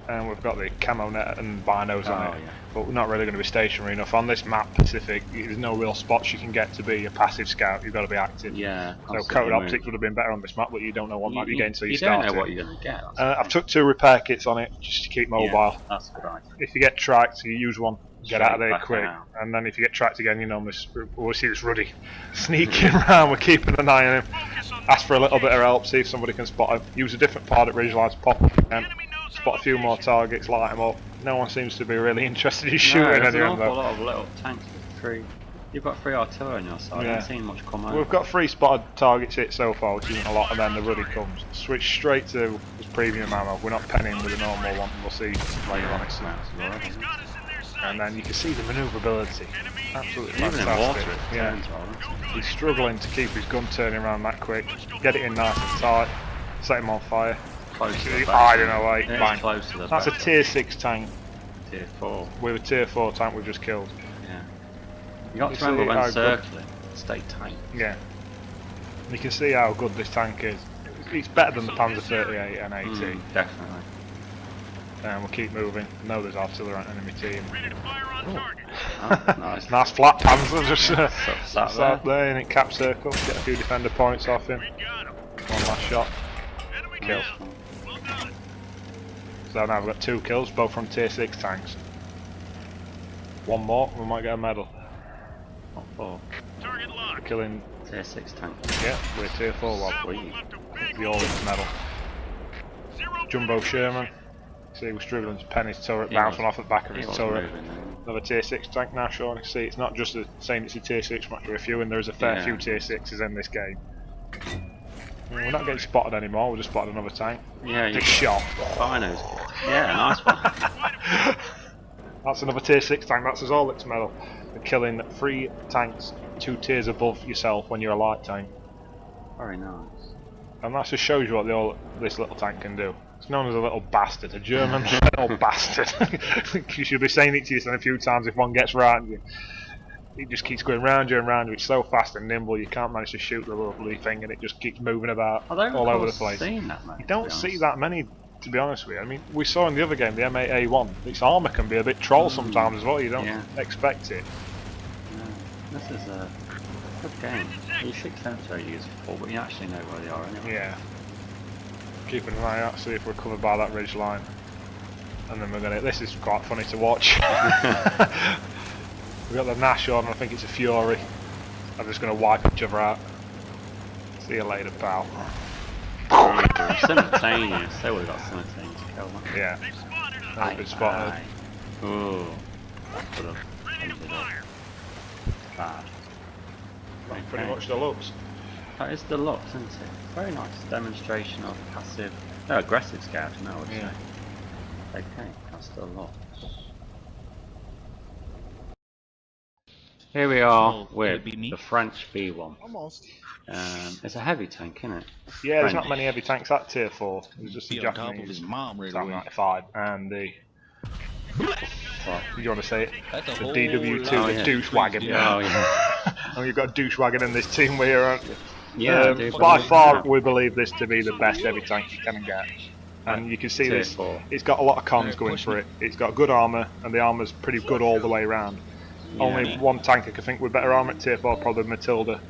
And we've got the camo net and binos on it. But we're not really going to be stationary enough. On this map, Pacific, there's no real spots you can get to be a passive scout. You've got to be active. Yeah. So coated optics would have been better on this map, but you don't know what map you're getting until you start. You don't know what you're going to get. I've took 2 repair kits on it just to keep mobile. Yeah, that's a good idea. If you get tracked, you use one, get out of there quick. And then if you get tracked again, you know, we'll see this Ruddy sneaking around. We're keeping an eye on him. Ask for a little bit of help, see if somebody can spot him. Use a different part at ridgelines, pop him. Spot a few more targets, light them up. No one seems to be really interested in shooting anyone though. There's an awful lot of little tanks with 3. You've got 3 artillery on your side. I haven't seen much come out. We've got 3 spotted targets hit so far, which isn't a lot, and then the Ruddy comes. Switch straight to this premium ammo. We're not penning with a normal one. We'll see later on. and then you can see the manoeuvrability. Absolutely Even fantastic. in water, it turns well. He's struggling to keep his gun turning around that quick. Get it in nice and tight. Set him on fire. Close to the I don't know, like, bang. Close to the that's a tier 6 tank. Tier 4. With a tier 4 tank we've just killed. Yeah. You got to remember when circling, stay tight. Yeah. You can see how good this tank is. It's better than the Panzer 38 and 80. Definitely. And we'll keep moving. No, there's artillery on enemy team. Oh, nice. Nice flat Panzer just sat there in it, cap circle. Get a few defender points off him. One last shot. Kill. So now we've got 2 kills, both from tier 6 tanks. One more, we might get a medal. What for? We're killing Tier 6 tank. Yeah, we're tier 4 log. The All-Ins medal. Jumbo Sherman. See, we're struggling to pen his turret, bouncing off the back of his turret. Another tier 6 tank now, Sean. You see, it's not just saying it's a tier 6 match, we're a few, and there's a fair few tier 6s in this game. We're not getting spotted anymore, we just spotted another tank. Yeah, just shot. Binos. Yeah, nice one. That's another tier 6 tank, that's his All-Its medal. We're killing 3 tanks 2 tiers above yourself when you're a light tank. Very nice. And that just shows you what this little tank can do. It's known as a little bastard, a German little bastard. You should be saying it to yourself a few times if one gets round you. It just keeps going round you and round you. It's so fast and nimble you can't manage to shoot the lovely thing, and it just keeps moving about all over the place. That much, you don't see that many, to be honest with you. I mean, we saw in the other game, the M8A1, its armour can be a bit troll sometimes as well. You don't expect it. No, this is a good game. These 6 tanks are useful, but you actually know where they are anyway. Yeah. Keeping an eye out, see if we're covered by that ridge line. And then we're gonna. This is quite funny to watch. We've got the Nash on, and I think it's a Fury. I'm just gonna wipe each other out. See you later, pal. Simultaneous. So we've got simultaneous kill. Yeah. That's been spotted. Ooh. That could have ended up bad. That's pretty much the looks. That is the looks, isn't it? Very nice demonstration of passive, no, aggressive scouting, I would say. Okay, that's the looks. Here we are with the French B1. Almost. It's a heavy tank, isn't it? Yeah, there's not many heavy tanks at tier 4. There's just the Japanese on top of Japanese his mom right Tank away. 95 and the. What? Do you want to say it? That's a the whole DW2, lot the of douche wagon. Oh yeah. And you've got a douche wagon in this team here, aren't you? Yeah. By far, we believe this to be the best heavy tank you can get. And you can see Tier this. 4. It's got a lot of cons going for it. It's got good armour, and the armour's pretty good all the way around. Yeah. Only one tank I can think with better armour at tier 4, probably Matilda.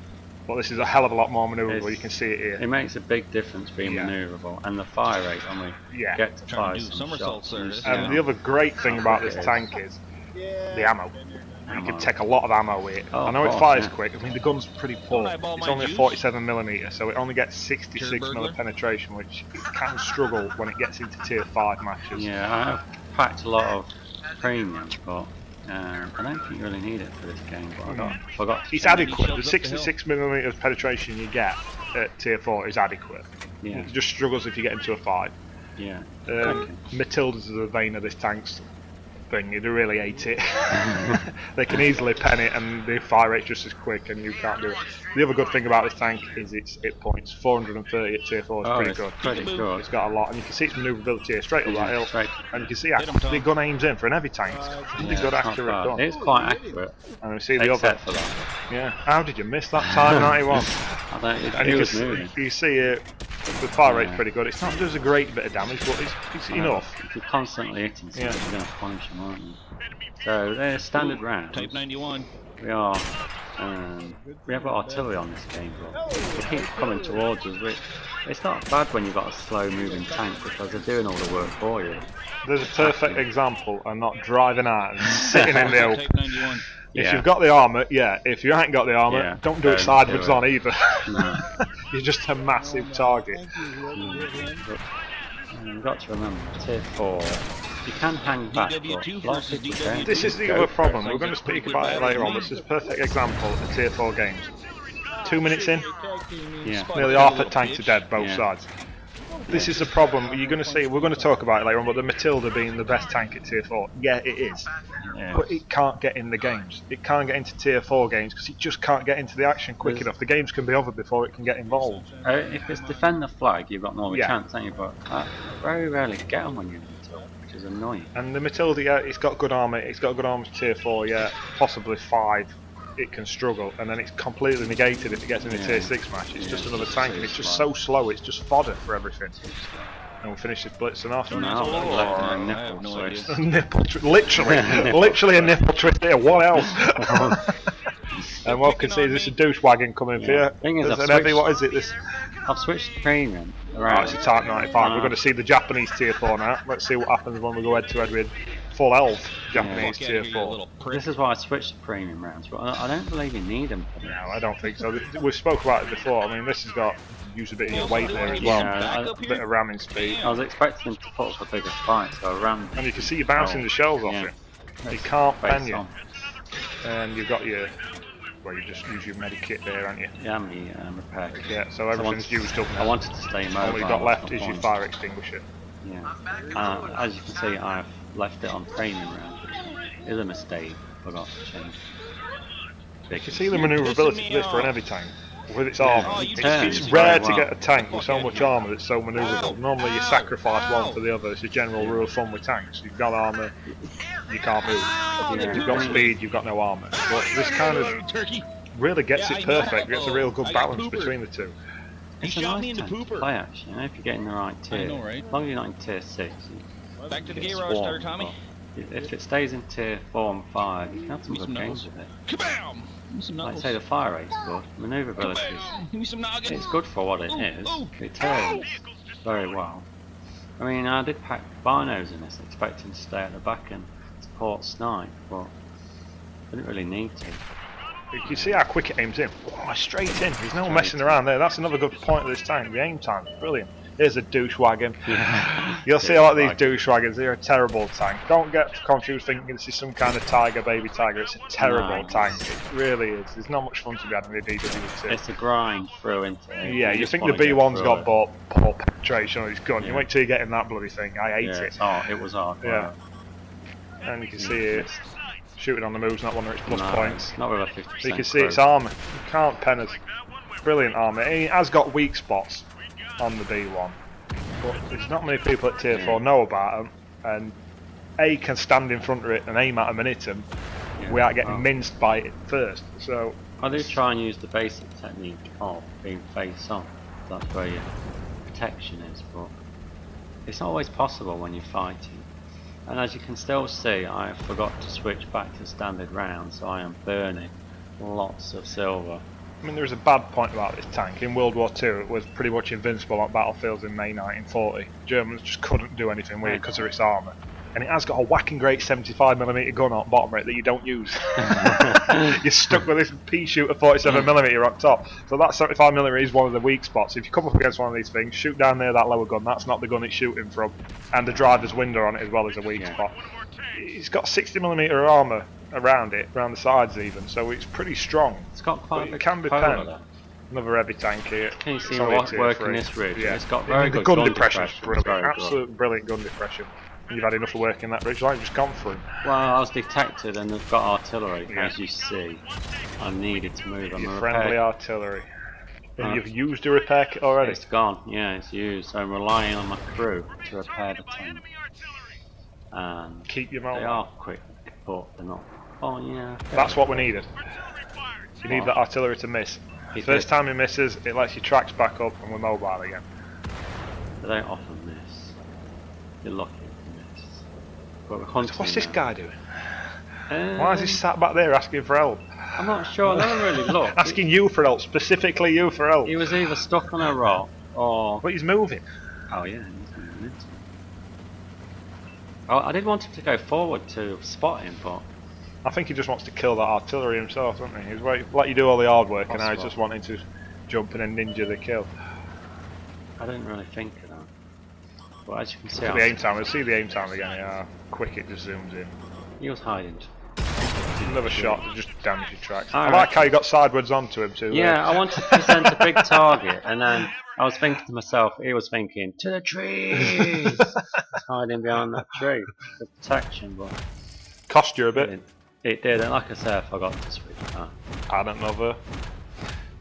But this is a hell of a lot more manoeuvrable. You can see it here. It makes a big difference being manoeuvrable, and the fire rate when we get to fire to do some somersaults shots. there. And the other great thing about this tank is the ammo. You can take a lot of ammo with it. I know it fires quick. I mean, the gun's pretty poor. It's only a 47mm, so it only gets 66mm penetration, which it can struggle when it gets into tier 5 matches. Yeah, I have packed a lot of premiums, but I don't think you really need it for this game. But I forgot to It's adequate. The 66mm penetration you get at tier 4 is adequate. Yeah. It just struggles if you get into a 5. Yeah. Matilda's the vein of this tank's thing. You do really hate it. They can easily pen it, and the fire rate's just as quick, and you can't do it. The other good thing about this tank is its hit points. 430 at tier 4 is pretty good. Pretty good. It's got a lot, and you can see its manoeuvrability here, straight up that hill, and you can see how the gun aims in for an heavy tank. It's really good, accurate gun. It's quite accurate. And we see the other. For that. Yeah. How did you miss that time 91? I don't. And you see it. The fire rate's pretty good. It's not does a great bit of damage, but it's enough. If you're constantly hitting something, you're going to punish them, aren't you? So they're standard rounds. Type 91. We are. We have got artillery on this game, but they keep coming towards us. It's not bad when you've got a slow-moving tank because they're doing all the work for you. There's a perfect example of not driving out and sitting in the open. Type 91. If you've got the armour, If you ain't got the armour, don't do it sideways on either. No. You're just a massive target. You've got to remember, tier 4, you can hang back, but a lot of people don't. This is the other problem. We're going to speak about it later on. This is a perfect example of tier 4 games. 2 minutes in, nearly half the tanks are dead, both sides. This is the problem. You're going to see. We're going to talk about it later on. But the Matilda being the best tank at Tier 4, yeah, it is. Yeah. But it can't get in the games. It can't get into Tier 4 games because it just can't get into the action quick enough. The games can be over before it can get involved. If it's defend the flag, you've got more of a chance, haven't you? But very rarely get them when you're in Matilda, which is annoying. And the Matilda, yeah, it's got good armour. It's got good armour to Tier 4, yeah, possibly 5. It can struggle, and then it's completely negated if it gets in a Tier 6 match. It's just another tank, and it's just so slow. It's just fodder for everything. And we'll finish this blitzing off. Literally a nipple twist here. What else? And what can see is this a douche wagon coming for you. Thing is, what is it? This. I've switched the premium around. Oh, it's a Type 95. We're going to see the Japanese Tier 4 now. Let's see what happens when we go head to head with full elf Japanese Tier 4. This is why I switched the premium rounds, but I don't believe you need them. No, I don't think so. We've spoke about it before. I mean, this has got use a bit of your weight there as well. A bit of ramming speed. I was expecting them to put up a bigger fight, so I rammed. And you can see you bouncing the shells off it. You can't pen you. And you've got your. Well, you just use your medikit there, aren't you? Yeah, me repair kit. Yeah, so everything's used up now. I wanted to stay mobile. All you've got left is your fire extinguisher. Yeah. As you can see, I've left it on premium round. It's a mistake. Forgot to change. You can see the manoeuvrability for this for an heavy tank. With its armour. It's rare to get a tank with so much armour that's so manoeuvrable. Normally you sacrifice one for the other. It's a general rule of thumb with tanks. You've got armour, you can't move. You've got speed, you've got no armour. But this kind of really gets it perfect. Gets a real good balance between the two. It's a nice tank to play actually, if you're getting the right tier. As long as you're not in Tier 6. Back to the garage starter, Tommy. If it stays in Tier 4 and 5, you can have some good games with it. Kabam! Like say the fire rate's good, manoeuvrability it's good for what it is, it turns very well. I mean, I did pack binos in this, expecting to stay at the back and support snipe, but I didn't really need to. You can see how quick it aims in. Oh, straight in, there's no messing around there. That's another good point of this tank, the aim time, brilliant. Here's a douche wagon. You'll see a lot of these douche wagons, they're a terrible tank. Don't get confused thinking this is some kind of tiger, baby tiger. It's a terrible tank. It really is. There's not much fun to be had in the DW2. It's a grind through into it. Yeah, you think the B1's got poor penetration on his gun. You wait till you get in that bloody thing. I hate it. It was hard. Yeah. And you can see it. Shooting on the move's not one of its plus points. Not with a 50%. You can see its armour. You can't pen us. Brilliant armour. It has got weak spots on the B1, but there's not many people at Tier 4 know about them, and A can stand in front of it and aim at them and hit them without getting minced by it first. So I do try and use the basic technique of being face on. That's where your protection is, but it's not always possible when you're fighting. And as you can still see, I forgot to switch back to standard round, so I am burning lots of silver. I mean, there is a bad point about this tank. In World War II, it was pretty much invincible on battlefields in May 1940. Germans just couldn't do anything with it because of its armour. And it has got a whacking great 75mm gun on bottom right that you don't use. You're stuck with this pea shooter 47mm on top. So that 75mm is one of the weak spots. If you come up against one of these things, shoot down there that lower gun, that's not the gun it's shooting from. And the driver's window on it as well is a weak spot. It's got 60mm armour around it, around the sides even, so it's pretty strong. It's got quite a big can be penned. Another heavy tank here. Can you see what's working this ridge? Yeah. It's got very good gun depression. Absolute brilliant gun depression. You've had enough of work in that bridge line, just gone through. Well, I was detected and they've got artillery, as you see. I needed to move. Your friendly artillery. And you've used a repair kit already? It's gone, yeah, it's used. So I'm relying on my crew to repair the tank. And keep your mobile. They are quick, but they're not. Oh yeah. That's what we needed. You need that artillery to miss. First time he misses, it lets your tracks back up and we're mobile again. They don't often miss. You're lucky if you miss. But we're hunting. What's this guy doing? Why is he sat back there asking for help? I'm not sure, I never really looked. Asking you for help, specifically you for help. He was either stuck on a rock or... But he's moving. Oh yeah, he's moving into it. Oh, I did want him to go forward to spot him, but... I think he just wants to kill that artillery himself, doesn't he? He's let you do all the hard work and now he's just wanting to jump in and ninja the kill. I didn't really think of that. But as you can see... Look at the aim time, we'll see the aim time again, how quick it just zooms in. He was hiding. another shot to just damage your tracks. I like how you got sideways onto him too. Yeah, I wanted to present a big target, and then I was thinking to myself, he was thinking, to the trees! Hiding behind that tree for protection, but cost you a bit. It did, and like I said, I forgot to switch that. Add another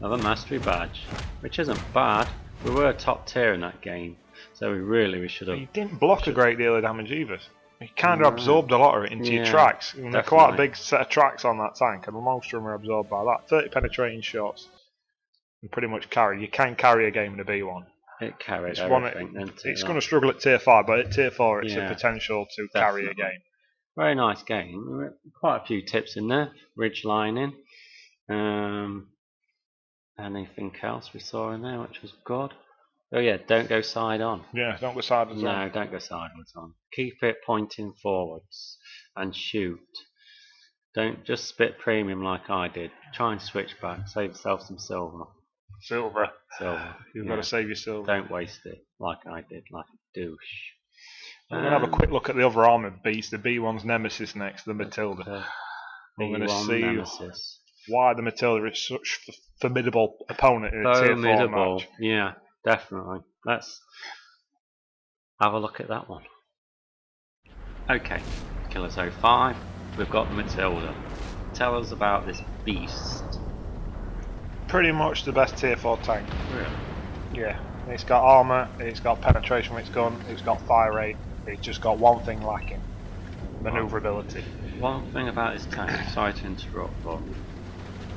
mastery badge, which isn't bad. We were top tier in that game, so we should have. You didn't block a great deal of damage either. You kind of absorbed a lot of it into your tracks. And they're quite a big set of tracks on that tank, and most of them are absorbed by that. 30 penetrating shots. And pretty much carry. You can carry a game in a B1. It carried everything. It's going to struggle at tier 5, but at tier 4 it's a potential to carry a game. Very nice game. Quite a few tips in there. Ridge lining. Anything else we saw in there which was good? Oh yeah, don't go side on. Yeah, don't go sideways on. No, don't go sideways on. Keep it pointing forwards and shoot. Don't just spit premium like I did. Try and switch back. Save yourself some silver. Silver. Silver. You've got to save your silver. Don't waste it like I did, like a douche. We're going to have a quick look at the other armoured beast, the B1's Nemesis next, the Matilda. We're going to see why the Matilda is such a formidable opponent in a tier 4 match. Yeah, definitely. Let's have a look at that one. Okay, Killers 05, we've got the Matilda. Tell us about this beast. Pretty much the best tier 4 tank. Really? Yeah. It's got armour, it's got penetration with its gun, it's got fire rate. It's just got one thing lacking. Manoeuvrability. One thing about this tank, sorry to interrupt, but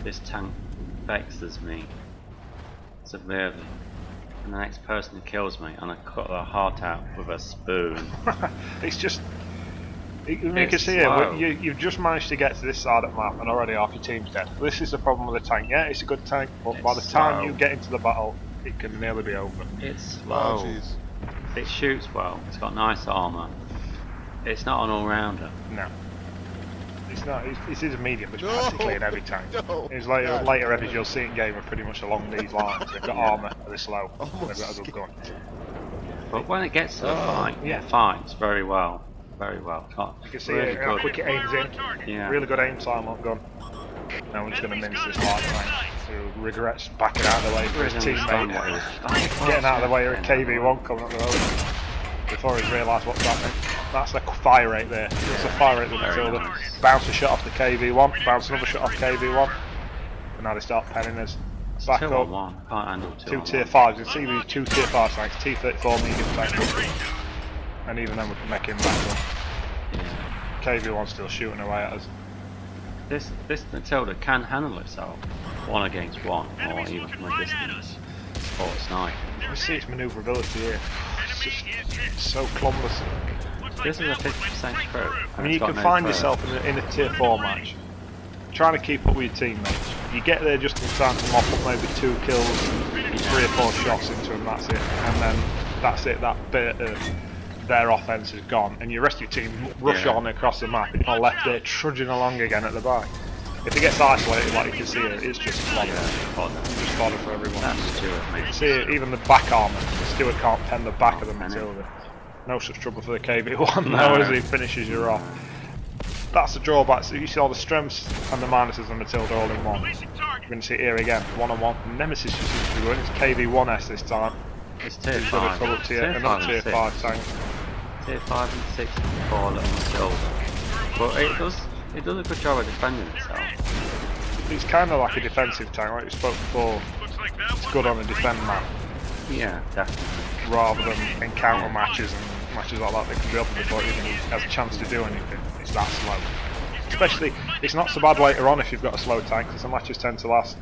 this tank vexes me severely. And the next person who kills me, and I cut their heart out with a spoon. It's just... You can see here, you've just managed to get to this side of the map and already half your team's dead. This is the problem with the tank. Yeah, it's a good tank, but by the time you get into the battle, it can nearly be over. It's slow. It shoots well. It's got nice armour. It's not an all-rounder. No. It's not. It is a medium, but it's practically an heavy tank. It's later heavies you'll see in game are pretty much along these lines. They've got armour, they're slow, they've got a good gun. But when it gets to the fight, it fights very well. Very well. You can see how quick it aims in. Yeah. Really good aim time on gun. Now we're just going to mince this light tank, who regrets backing out of the way for his teammate. Getting out of the way of a KV1 coming up the road. Before he's realised what's happening. That's the fire rate there. That's the fire rate of the Matilda. Nice. Bounce a shot off the KV1, bounce another shot off KV1. And now they start penning us. Back up. Can't handle two tier 5s. You can see these 2 tier 5 tanks, T34 medium tank. And even then we can make him back up. Yeah. KV1's still shooting away at us. This Matilda can handle itself 1 against 1, or even from a distance, or snipe. You see its manoeuvrability here. It's just so clumsy. This is a 50% crew. I mean, you can find yourself in a tier 4 match, trying to keep up with your teammates. You get there just in time to mop up maybe 2 kills, 3 or 4 shots into them, that's it. And then that's it, that bit of their offense is gone, and your rest of your team rush on across the map, and you're left there trudging along again at the back. If it gets isolated, like you can see here, it's just fodder. Just fodder for everyone. That's Stuart, mate. See it, even the back armour, Stuart can't pen the back of the Matilda. No such trouble for the KV1 now as he finishes you off. That's the drawback. So you see all the strengths and the minuses of the Matilda all in one. You're going to see it here again, one-on-one. Nemesis just seems to be winning. It's KV1S this time. It's tier 5. Another tier 5 tank. Tier 5 and 6 for little Matilda. But it does a good job of defending itself. It's kind of like a defensive tank, like we spoke before. It's good on a defend map. Yeah, definitely. Rather than encounter matches and matches like that, they can be up before it even has a chance to do anything. It's that slow. Especially, it's not so bad later on if you've got a slow tank, because the matches tend to last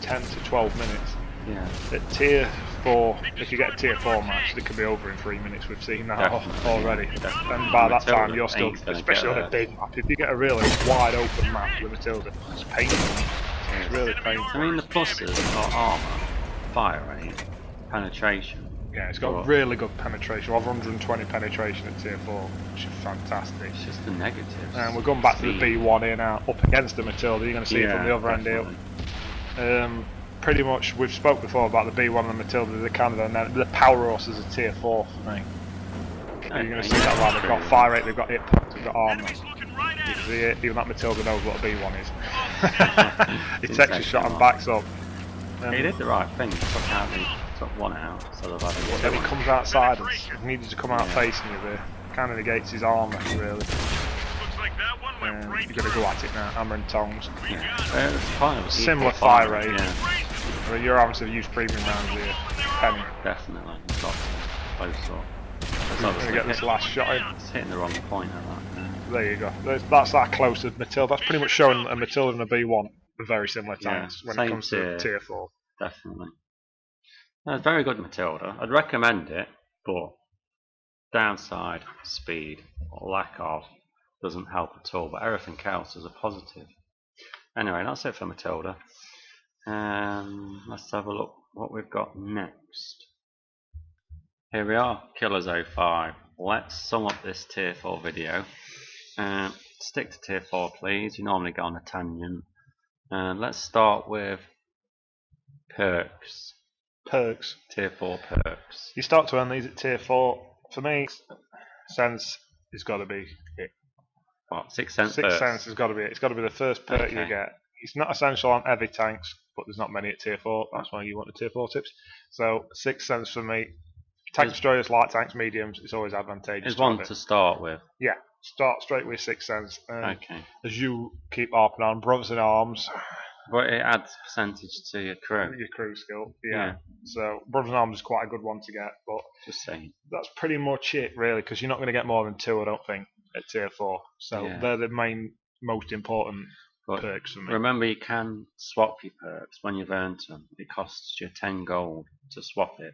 10 to 12 minutes. Yeah. At tier 4, if you get a tier 4 match, they can be over in 3 minutes. We've seen that already. And by that time, you're still, especially on a big map, if you get a really wide open map with Matilda, it's painful. It's really painful. I mean, the pluses are armour, fire rate, penetration. Yeah, it's got really good penetration, over 120 penetration at tier 4, which is fantastic. It's just the negatives. And we're going back to the B1 here now, up against the Matilda. You're going to see it from the other end here. Pretty much, we've spoke before about the B1 and the Matilda. They're kind of the power horses of tier 4 for me. You're going to see that line. They've got fire rate, they've got hit points, they've got armour. Even that Matilda knows what a B1 is. He takes a shot and backs up. He did the right thing. Took one out instead of having two. Then he comes outside and needed to come out facing you there. Kind of negates his armour, really. You've got to go at it now, hammer and tongs. Yeah. It's kind of similar fire rate. Yeah. You're having to use premium rounds here. Penny. Definitely. It's got close up. Going to get this last shot in. It's hitting the wrong point at that. There you go. That's that close to Matilda. That's pretty much showing a Matilda and a B1 are very similar tanks when it comes to tier 4. Definitely. It's very good Matilda. I'd recommend it, but downside, speed, or lack of, doesn't help at all. But everything else is a positive. Anyway, that's it for Matilda. Let's have a look what we've got next. Here we are, Killers 05. Let's sum up this tier 4 video. Stick to tier 4 please, you normally go on a tangent. Let's start with perks. Perks. Tier 4 perks. You start to earn these at tier 4. For me, sense has got to be it. What, 6 cents? 6 cents has got to be it. It's got to be the first perk you get. It's not essential on heavy tanks, but there's not many at tier 4. That's why you want the tier 4 tips. So 6 cents for me. Tank destroyers, light tanks, mediums, it's always advantageous. There's one to start with. Yeah, start straight with 6 cents. As you keep harping on, brothers in arms. But it adds percentage to your crew. Your crew skill, yeah. So brothers in arms is quite a good one to get, but just saying. That's pretty much it, really, because you're not going to get more than 2, I don't think, at tier 4. So they're the most important perks for me. Remember, you can swap your perks when you've earned them. It costs you 10 gold to swap it.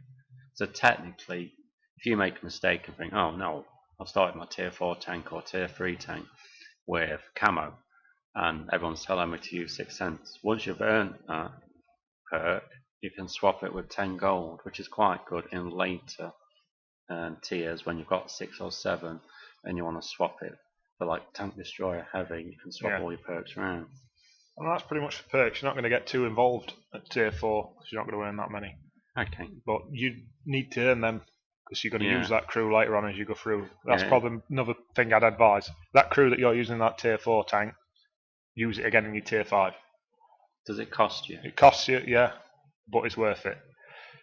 So technically, if you make a mistake and think, oh no, I've started my tier 4 tank or tier 3 tank with camo, and everyone's telling me to use 6 cents. Once you've earned that perk, you can swap it with 10 gold, which is quite good in later tiers when you've got 6 or 7 and you want to swap it for like tank destroyer heavy. You can swap all your perks around. And that's pretty much for perks. You're not going to get too involved at tier 4 because you're not going to earn that many. Okay. But you need to earn them because you're going to use that crew later on as you go through. That's probably another thing I'd advise. That crew that you're using in that tier 4 tank, use it again in your tier 5. Does it cost you? It costs you, yeah, but it's worth it.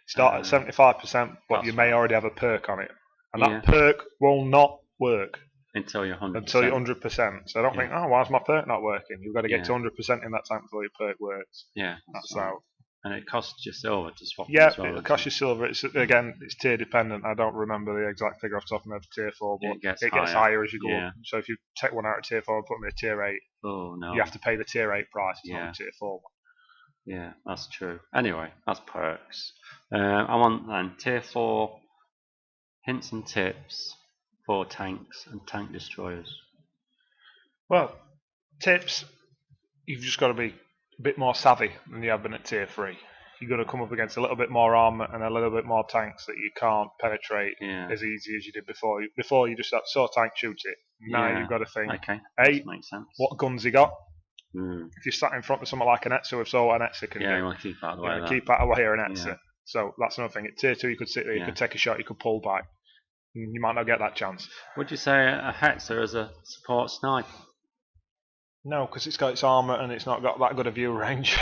Start at 75%, but you may already have a perk on it. And that perk will not work until you're 100%. Until you're 100%. So don't think, oh, why is my perk not working? You've got to get to 100% in that tank before your perk works. Yeah. That's how. And it costs you silver to swap. Yeah, it costs you silver. It's tier dependent. I don't remember the exact figure off the top of my head for tier 4, but it gets higher as you go up. So if you take one out of tier 4 and put them in a tier 8, you have to pay the tier 8 price, not the tier 4 one. Yeah, that's true. Anyway, that's perks. I want then tier 4 hints and tips for tanks and tank destroyers. Well, tips, you've just got to be a bit more savvy than you have been at tier 3. You're going to come up against a little bit more armour and a little bit more tanks that you can't penetrate as easy as you did before. Before you just saw a tank shoot it. Now you've got to think, makes sense. What guns he got? If you're sat in front of someone like an Hetzer with so an Hetzer can do. You want to keep out of the way. Keep out of the way here an Hetzer. So that's another thing. At tier 2 you could sit there, you could take a shot, you could pull back. You might not get that chance. Would you say a Hetzer as a support sniper? No, because it's got its armour and it's not got that good a view range.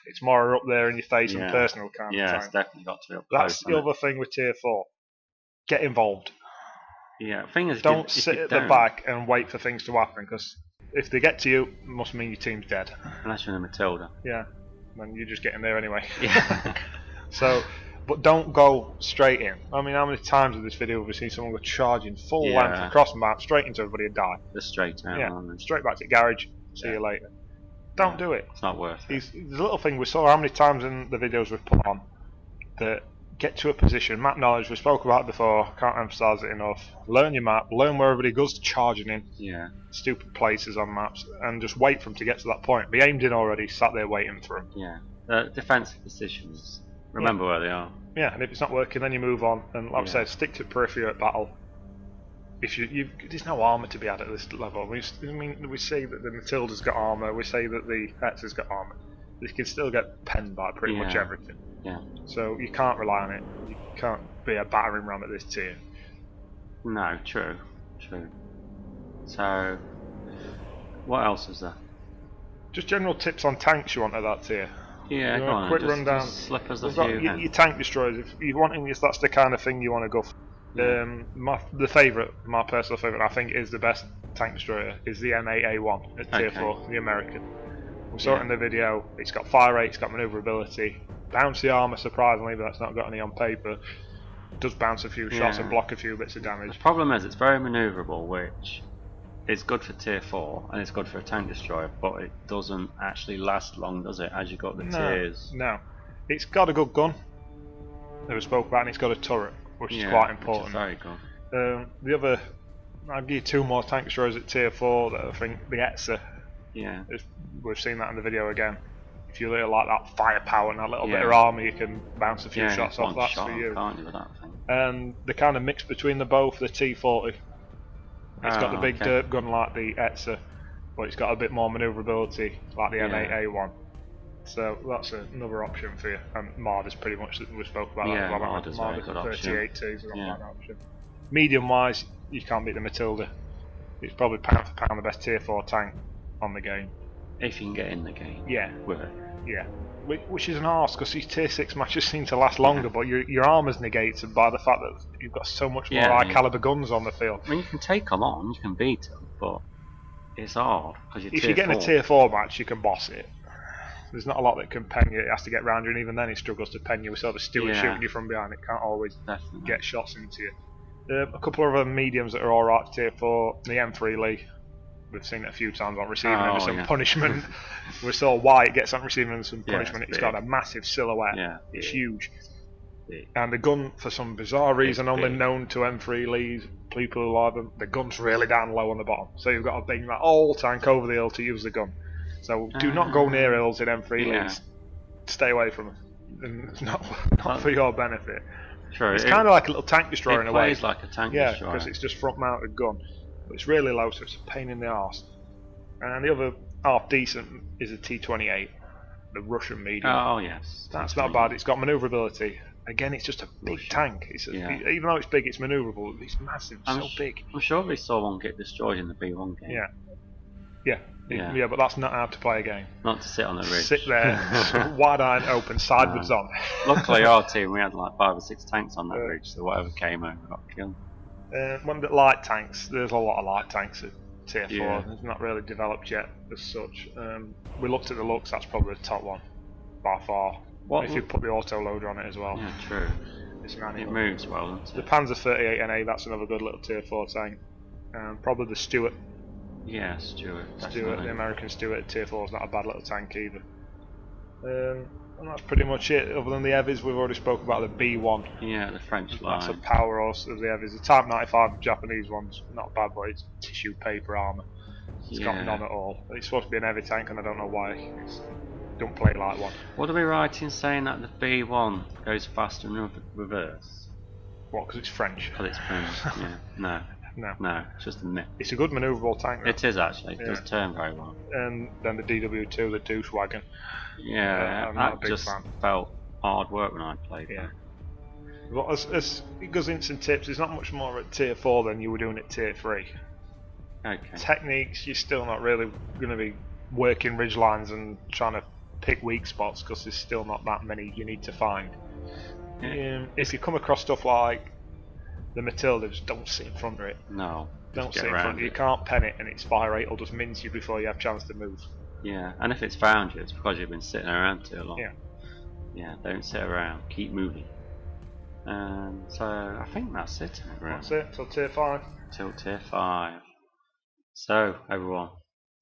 It's more up there in your face and personal kind of time. Yeah, it's definitely got to be up close. That's the other thing with tier 4. Get involved. Yeah, thing is, don't sit at the back and wait for things to happen, because if they get to you, it must mean your team's dead. Unless you're in a Matilda. Yeah, then you're just getting there anyway. Yeah. So, but don't go straight in. I mean, how many times in this video have we seen someone go charging full length across the map, straight into everybody and die? Just straight out. Yeah, straight back to the garage. See you later. Don't do it. It's not worth it. There's a little thing we saw how many times in the videos we've put on that get to a position, map knowledge, we spoke about it before, can't emphasise it enough. Learn your map, learn where everybody goes charging in. Yeah. Stupid places on maps, and just wait for them to get to that point. Be aimed in already, sat there waiting for them. Yeah. Defensive decisions. Remember where they are. Yeah, and if it's not working, then you move on. And like I said, stick to periphery at battle. If there's no armour to be had at this level. We say that the Matilda's got armour, we say that the Hetzer's got armour. You can still get penned by pretty much everything. Yeah. So you can't rely on it. You can't be a battering ram at this tier. No, true. So What else is there? Just general tips on tanks you want at that tier. Yeah, go on. Quick rundown. Just slip us a We've got few. your tank destroyers. If you wanting this, that's the kind of thing you want to go for. Yeah. My personal favourite, I think, is the best tank destroyer, is the M8A1 at Tier 4, the American. We saw it in the video. It's got fire rate, it's got manoeuvrability, bouncy armour, surprisingly, but that's not got any on paper. It does bounce a few shots and block a few bits of damage. The problem is it's very manoeuvrable, which is good for Tier 4 and it's good for a tank destroyer, but it doesn't actually last long, does it, as you got the tiers? No. It's got a good gun, that we spoke about, and it's got a turret, which is quite important. Which is very good. The other, I'll give you two more tank destroyers at Tier 4 that I think the Hetzer. Yeah. We've seen that in the video again. If you really like that firepower and that little bit of armour, you can bounce a few shots off. That's for you. Can't you with that thing? And the kind of mix between the both, the T40. It's got the big dirt gun like the Hetzer, but it's got a bit more manoeuvrability like the M8A1. So that's another option for you. And Marder's pretty much, we spoke about that. Marder's a very good option. 38T is not bad option. Medium wise, you can't beat the Matilda. It's probably pound for pound the best Tier 4 tank on the game. If you can get in the game. Yeah. With it. Yeah. Which is an arse, because these Tier 6 matches seem to last longer, but your armour's negated by the fact that you've got so much more high caliber guns on the field. I mean, you can take them on, you can beat them, but it's hard. If you get in a Tier 4 match, you can boss it. There's not a lot that can pen you, it has to get round you, and even then it struggles to pen you. We saw the Stewart shooting you from behind, it can't always get shots into you. A couple of other mediums that are alright for Tier 4, the M3 Lee. We've seen it a few times on receiving end with some punishment. We saw why it gets on receiving end with some punishment. It's got a massive silhouette. It's huge. And the gun, for some bizarre reason only known to M3 Lees, people who like them, the gun's really down low on the bottom. So you've got to bring that whole tank over the hill to use the gun. So do not go near hills in M3 Lees. Stay away from them. And not for your benefit. Sure, it's kind of like a little tank destroyer in a way. It plays like a tank destroyer. Yeah, because it's just front mounted gun. But it's really low, so it's a pain in the arse. And the other half decent is a T28, the Russian medium. Oh yes, that's not bad. It's got manoeuvrability. Again, it's just a big tank. Even though it's big, it's manoeuvrable. It's massive, so big. I'm sure we saw one get destroyed in the B1 game. Yeah, but that's not how to play a game. Not to sit on the ridge. Sit there, wide-eyed, open, sideways on. Luckily, our team, we had like 5 or 6 tanks on that ridge, so whatever came over got killed. One of the light tanks, there's a lot of light tanks at Tier 4. It's not really developed yet as such. We looked at the looks, that's probably the top one by far. If you put the auto loader on it as well. Yeah, true. It moves well, doesn't it? The Panzer 38NA, that's another good little Tier 4 tank. Probably the Stewart. Yeah, Stewart. The American Stewart at Tier 4 is not a bad little tank either. And that's pretty much it. Other than the heavies, we've already spoke about the B1. Yeah, the French line. That's a powerhouse of the heavies. The Type 95 Japanese one's not bad, but it's tissue paper armour. It's got none at all. It's supposed to be an heavy tank, and I don't know why. It don't play like one. What are we right in saying that the B1 goes faster in reverse? What, because it's French? Because it's French, yeah. No, it's just a myth. It's a good manoeuvrable tank though. It is actually, it does turn very well. And then the DW2, the douche wagon. Yeah, that just felt hard work when I played that. But as it goes into some tips, there's not much more at Tier 4 than you were doing at Tier 3. Okay. Techniques, you're still not really going to be working ridge lines and trying to pick weak spots because there's still not that many you need to find. If you come across stuff like the Matilda, just don't sit in front of it. No. Don't sit in front of it. You can't pen it and its fire rate will just mince you before you have a chance to move. Yeah, and if it's found you, it's because you've been sitting around too long. Yeah, don't sit around. Keep moving. So I think that's it. That's it. Till Tier 5. Till Tier 5. So everyone,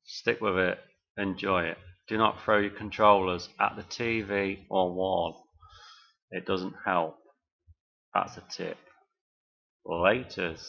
stick with it. Enjoy it. Do not throw your controllers at the TV or wall. It doesn't help. That's a tip. Laters.